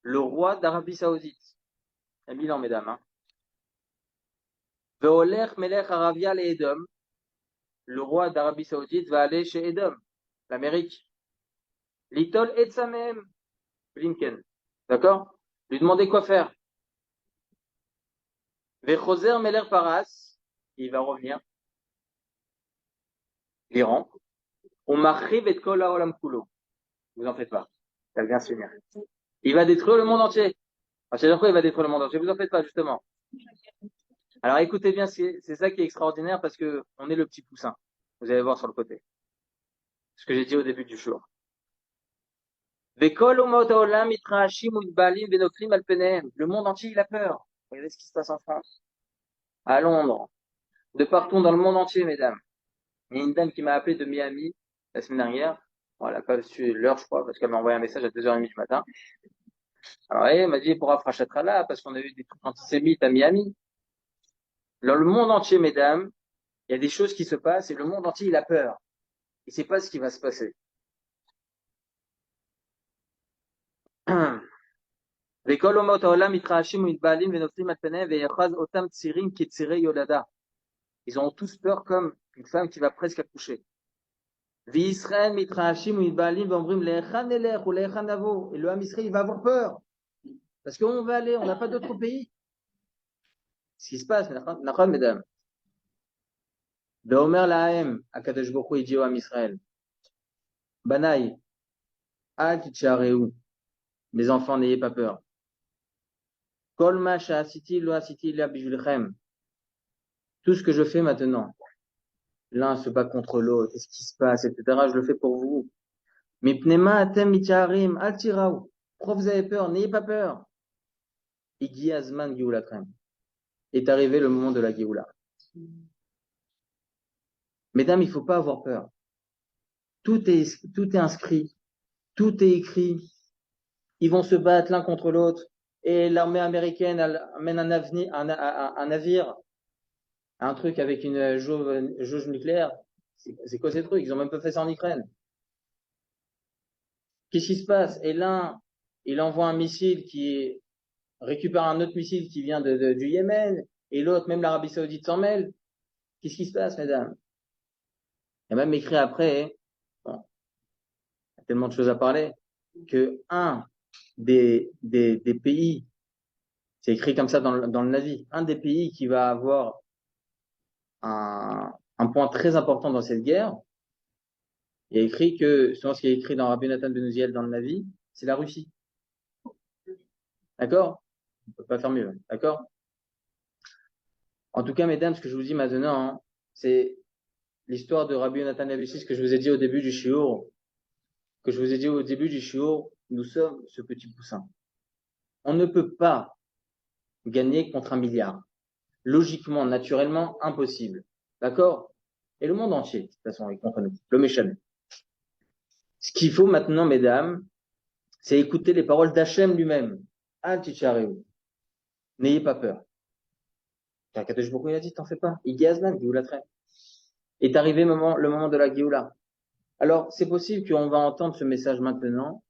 roi d'Arabie Saoudite. Il y a 1000 ans, mesdames. Hein. Ve'oler melech Aravia le Edom. Le roi d'Arabie Saoudite va aller chez Edom, l'Amérique. Litol Etsamem, Blinken. D'accord? Lui demander quoi faire. Ve'choser melech Paras. Il va revenir. L'Iran. On m'arrive et kol haolam kulo. Vous en faites pas. Ça vient se finir. Il va détruire le monde entier. C'est-à-dire quoi il va détruire le monde entier? Vous en faites pas, justement. Alors écoutez bien, c'est ça qui est extraordinaire parce que on est le petit poussin. Vous allez voir sur le côté. Ce que j'ai dit au début du show. Le monde entier, il a peur. Regardez ce qui se passe en France, à Londres, de partout dans le monde entier, mesdames. Il y a une dame qui m'a appelé de Miami la semaine dernière. Bon, elle n'a pas su l'heure, je crois, parce qu'elle m'a envoyé un message à 2h30 du matin. Alors, elle m'a dit, pour Afrashatrala, parce qu'on a eu des trucs antisémites à Miami. Dans le monde entier, mesdames, il y a des choses qui se passent et le monde entier, il a peur. Il ne sait pas ce qui va se passer. Ils ont tous peur comme une femme qui va presque accoucher. Et le Ham Israël, il va avoir peur. Parce qu'on va aller, on n'a pas d'autre pays. Ce qui se passe, mesdames. Beomer Lahem, Akadosh Baruch Hu, il dit au Ham Israël, Banaï, Al Titchareu, mes enfants, n'ayez pas peur. Kol ma sha'asiti lo asiti la bijulchem. Tout ce que je fais maintenant, l'un se bat contre l'autre, qu'est-ce qui se passe, etc. Je le fais pour vous. Mipnema atem mitcharim al tiraou. Pourquoi vous avez peur? N'ayez pas peur. Igi azman geulatrem. Est arrivé le moment de la geoula. Mesdames, il ne faut pas avoir peur. Tout est inscrit, tout est écrit. Ils vont se battre l'un contre l'autre. Et l'armée américaine amène un navire, un truc avec une jauge nucléaire. C'est quoi ces trucs? Ils ont même pas fait ça en Ukraine. Qu'est-ce qui se passe? Et l'un, il envoie un missile qui récupère un autre missile qui vient du Yémen, et l'autre, même l'Arabie Saoudite s'en mêle. Qu'est-ce qui se passe, mesdames? Il y a même écrit après, bon, il y a tellement de choses à parler, que un des pays, c'est écrit comme ça dans le Navi, un des pays qui va avoir un point très important dans cette guerre, il y a écrit que, selon ce qui est écrit dans Rabbi Nathan Ben Uziel dans le Navi, c'est la Russie. D'accord? On peut pas faire mieux, d'accord? En tout cas, mesdames, ce que je vous dis maintenant, hein, c'est l'histoire de Rabbi Nathan Ben Uziel, ce que je vous ai dit au début du shiur, nous sommes ce petit poussin. On ne peut pas gagner contre 1 milliard. Logiquement, naturellement, impossible. D'accord? Et le monde entier, de toute façon, est contre nous. Le méchant. Ce qu'il faut maintenant, mesdames, c'est écouter les paroles d'Hachem lui-même. Al Tichareu. N'ayez pas peur. Kadosh Baruch Hu, il a dit, t'en fais pas. Igazman, Géoula traîne. Est arrivé le moment de la Géoula. Alors, c'est possible qu'on va entendre ce message maintenant.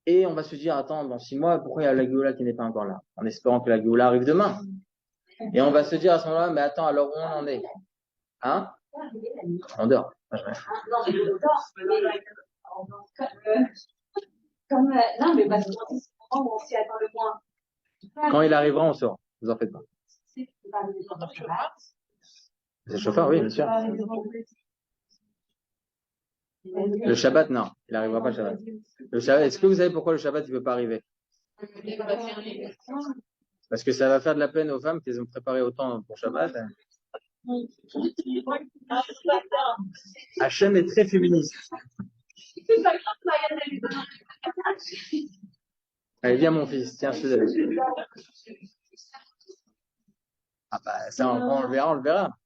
Et on va se dire, attends, dans 6 mois, pourquoi il y a la Géoula qui n'est pas encore là? En espérant que la Géoula arrive demain. Et on va se dire à ce moment-là, mais attends, alors où on en est? Hein? On dort. Non, mais parce que c'est le moment où on s'y attend le moins. Quand il arrivera, on sort. Vous en faites pas. C'est le chauffeur, oui, bien sûr. Le Shabbat, non. Il n'arrivera pas le Shabbat. Le Shabbat, est-ce que vous savez pourquoi le Shabbat ne peut pas arriver? Parce que ça va faire de la peine aux femmes qui ont préparé autant pour Shabbat. Hachem est très féministe. Allez, viens mon fils, tiens, je te donne. Ah bah ça, on le verra, on le verra.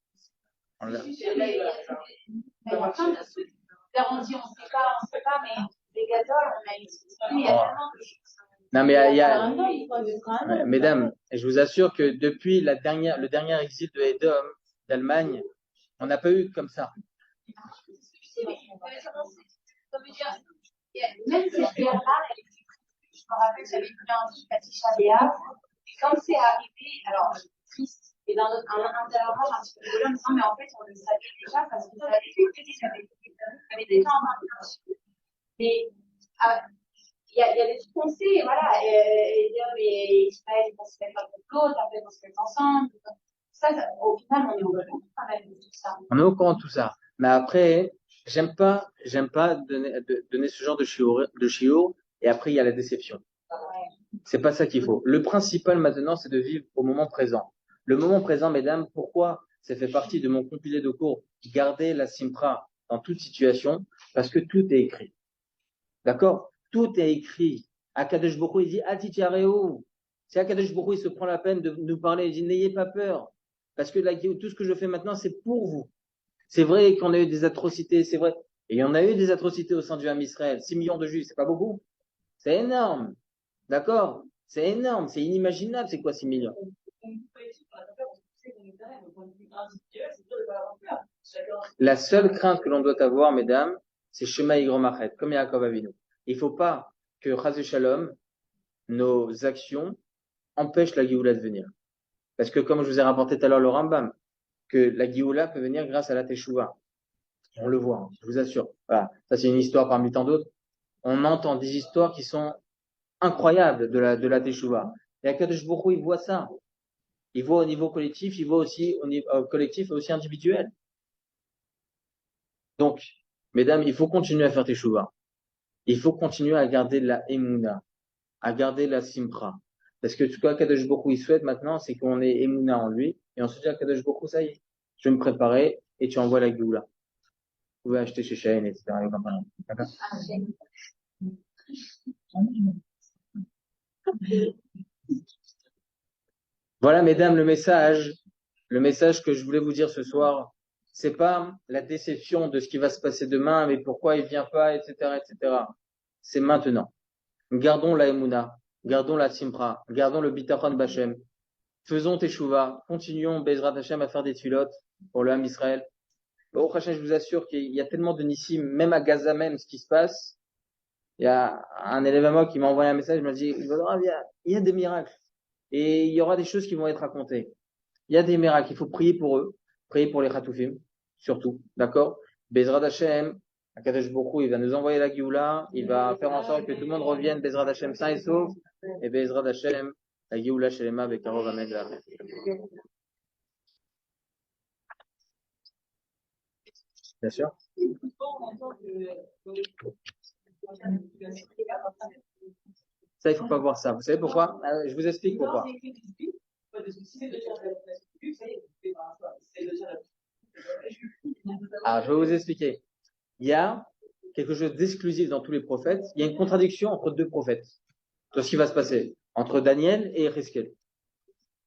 On le verra. Il y a plein de trucs. On dit on sait pas, mais les gazole, on a une il y a tellement de choses. Non, mais ouais, mesdames, je vous assure que depuis le dernier exil de Edom, d'Allemagne, on n'a pas eu comme ça. Même cette guerre-là, je me rappelle, j'avais vu un truc à Tisha B'Av, et quand c'est arrivé, alors, triste, et dans un interrogatoire un petit peu rigolo, non, mais en fait, on le savait déjà, parce que j'avais fait que j'avais déjà entendu dessus. Mais, il y a des trucs qu'on sait, voilà, et dire, mais Israël, on se met pas contre l'autre, après, on se met ensemble. Ça, au final, on est au courant quand même de tout ça. On est au courant de tout ça. Mais après, j'aime pas donner ce genre de chiour, et après, il y a la déception. C'est pas ça qu'il faut. Le principal maintenant, c'est de vivre au moment présent. Le moment présent, mesdames, pourquoi ça fait partie de mon compilé de cours, garder la simpra dans toute situation, parce que tout est écrit. D'accord? Tout est écrit. Akadosh Baruch Hu, il dit, Atitiareo. Si Akadosh Baruch Hu, il se prend la peine de nous parler, il dit, n'ayez pas peur. Parce que tout ce que je fais maintenant, c'est pour vous. C'est vrai qu'on a eu des atrocités, c'est vrai. Et il y en a eu des atrocités au sein du Ham Israël. 6 millions de juifs, c'est pas beaucoup. C'est énorme. D'accord? C'est énorme, c'est inimaginable, c'est quoi 6 millions? La seule crainte que l'on doit avoir, mesdames, c'est Shema Yigrom Achet, comme Yaakov Avinu. Il ne faut pas que Chazé Shalom, nos actions, empêchent la Géoula de venir. Parce que comme je vous ai rapporté tout à l'heure le Rambam, que la Géoula peut venir grâce à la Teshuvah. On le voit, je vous assure. Voilà. Ça, c'est une histoire parmi tant d'autres. On entend des histoires qui sont incroyables de la Teshuvah. Et Akadosh Baruch Hu, il voit ça. Il voit au niveau collectif, il voit aussi au niveau collectif et aussi individuel. Donc, mesdames, il faut continuer à faire Teshuvah. Il faut continuer à garder la Emouna, à garder la Simpra. Parce que ce qu'Akadosh Baruch Hu, il souhaite maintenant, c'est qu'on ait Emouna en lui. Et ensuite, Akadosh Baruch Hu, ça y est, je vais me préparer et tu envoies la Géoula. Vous pouvez acheter chez Shein, etc. D'accord? Voilà, mesdames, le message que je voulais vous dire ce soir, c'est pas la déception de ce qui va se passer demain, mais pourquoi il vient pas, etc., etc. C'est maintenant. Gardons la Emouna, gardons la Simpra, gardons le Bitachon Bachem. Faisons Teshuvah, continuons Bezrat Hashem à faire des tulotes pour le Ham Israël. Au Hashem, je vous assure qu'il y a tellement de nissim, même à Gaza même, ce qui se passe. Il y a un élève à moi qui m'a envoyé un message, il m'a dit, il y a des miracles. Et il y aura des choses qui vont être racontées. Il y a des miracles, il faut prier pour eux, prier pour les Khatoufim, surtout, d'accord? Bezrat Hashem, Akadosh Baruch Hu, il va nous envoyer la Géoula, il va faire en sorte que tout le monde revienne, Bezrat Hashem, sain et sauf, et Bezrat Hashem, la Géoula Shelema, Bekarov, Amen, Amen. Bien sûr. Ça, il faut pas voir ça. Vous savez pourquoi? Je vous explique pourquoi. Alors, je vais vous expliquer. Il y a quelque chose d'exclusif dans tous les prophètes. Il y a une contradiction entre deux prophètes. Sur ce qui va se passer entre Daniel et Ereskel.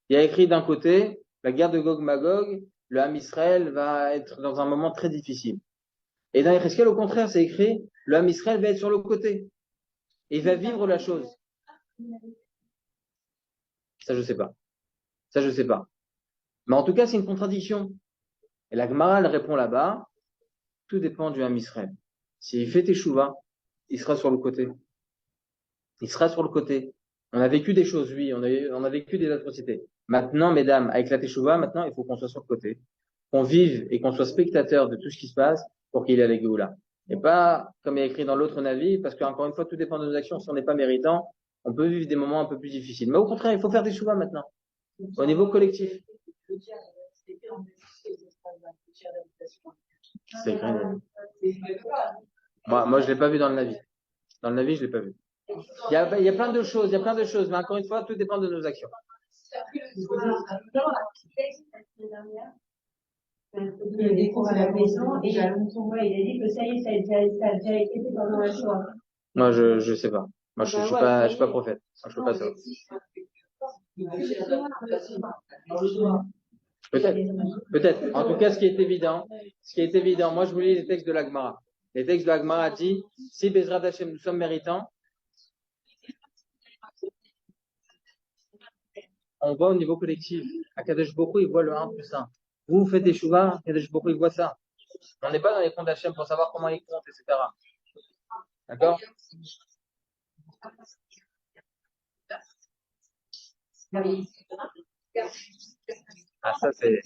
Il y a écrit d'un côté, la guerre de Gog-Magog, le Ham Israël va être dans un moment très difficile. Et dans Ereskel, au contraire, c'est écrit, le Ham Israël va être sur le côté. Et il va vivre la chose. Ça, je sais pas. Ça, je sais pas. Mais en tout cas, c'est une contradiction. Et la Gemara, elle répond là-bas, tout dépend du Ham Israël. S'il fait Teshuvah, il sera sur le côté. Il sera sur le côté. On a vécu des choses, oui, on a vécu des atrocités. Maintenant, mesdames, avec la Teshuvah, maintenant, il faut qu'on soit sur le côté. Qu'on vive et qu'on soit spectateur de tout ce qui se passe pour qu'il y ait la Géoula. Et pas, comme il y a écrit dans l'autre Navi, parce qu'encore une fois, tout dépend de nos actions. Si on n'est pas méritant, on peut vivre des moments un peu plus difficiles. Mais au contraire, il faut faire des Teshuvah maintenant. Au niveau collectif. C'est écrit. Moi, je l'ai pas vu dans le Navi. Dans le Navi, je l'ai pas vu. Il y a plein de choses, mais encore une fois, tout dépend de nos actions. Il découvre à la maison et il a dit que ça y est, ça a déjà été fait pendant la Shoah. Moi, je sais pas. Moi, je suis pas prophète. Moi, je peux pas savoir. Peut-être. En tout cas, ce qui est évident, moi, je vous lis les textes de l'Agmara. Les textes de l'Agmara disent, si Bezrat Hashem, nous sommes méritants, on voit au niveau collectif. Akadosh Bokhu, il voit le 1 plus 1. Vous faites des chouvas, Akadosh Bokhu, il voit ça. On n'est pas dans les comptes d'Hachem pour savoir comment il compte, etc. D'accord? Ah, ça, c'est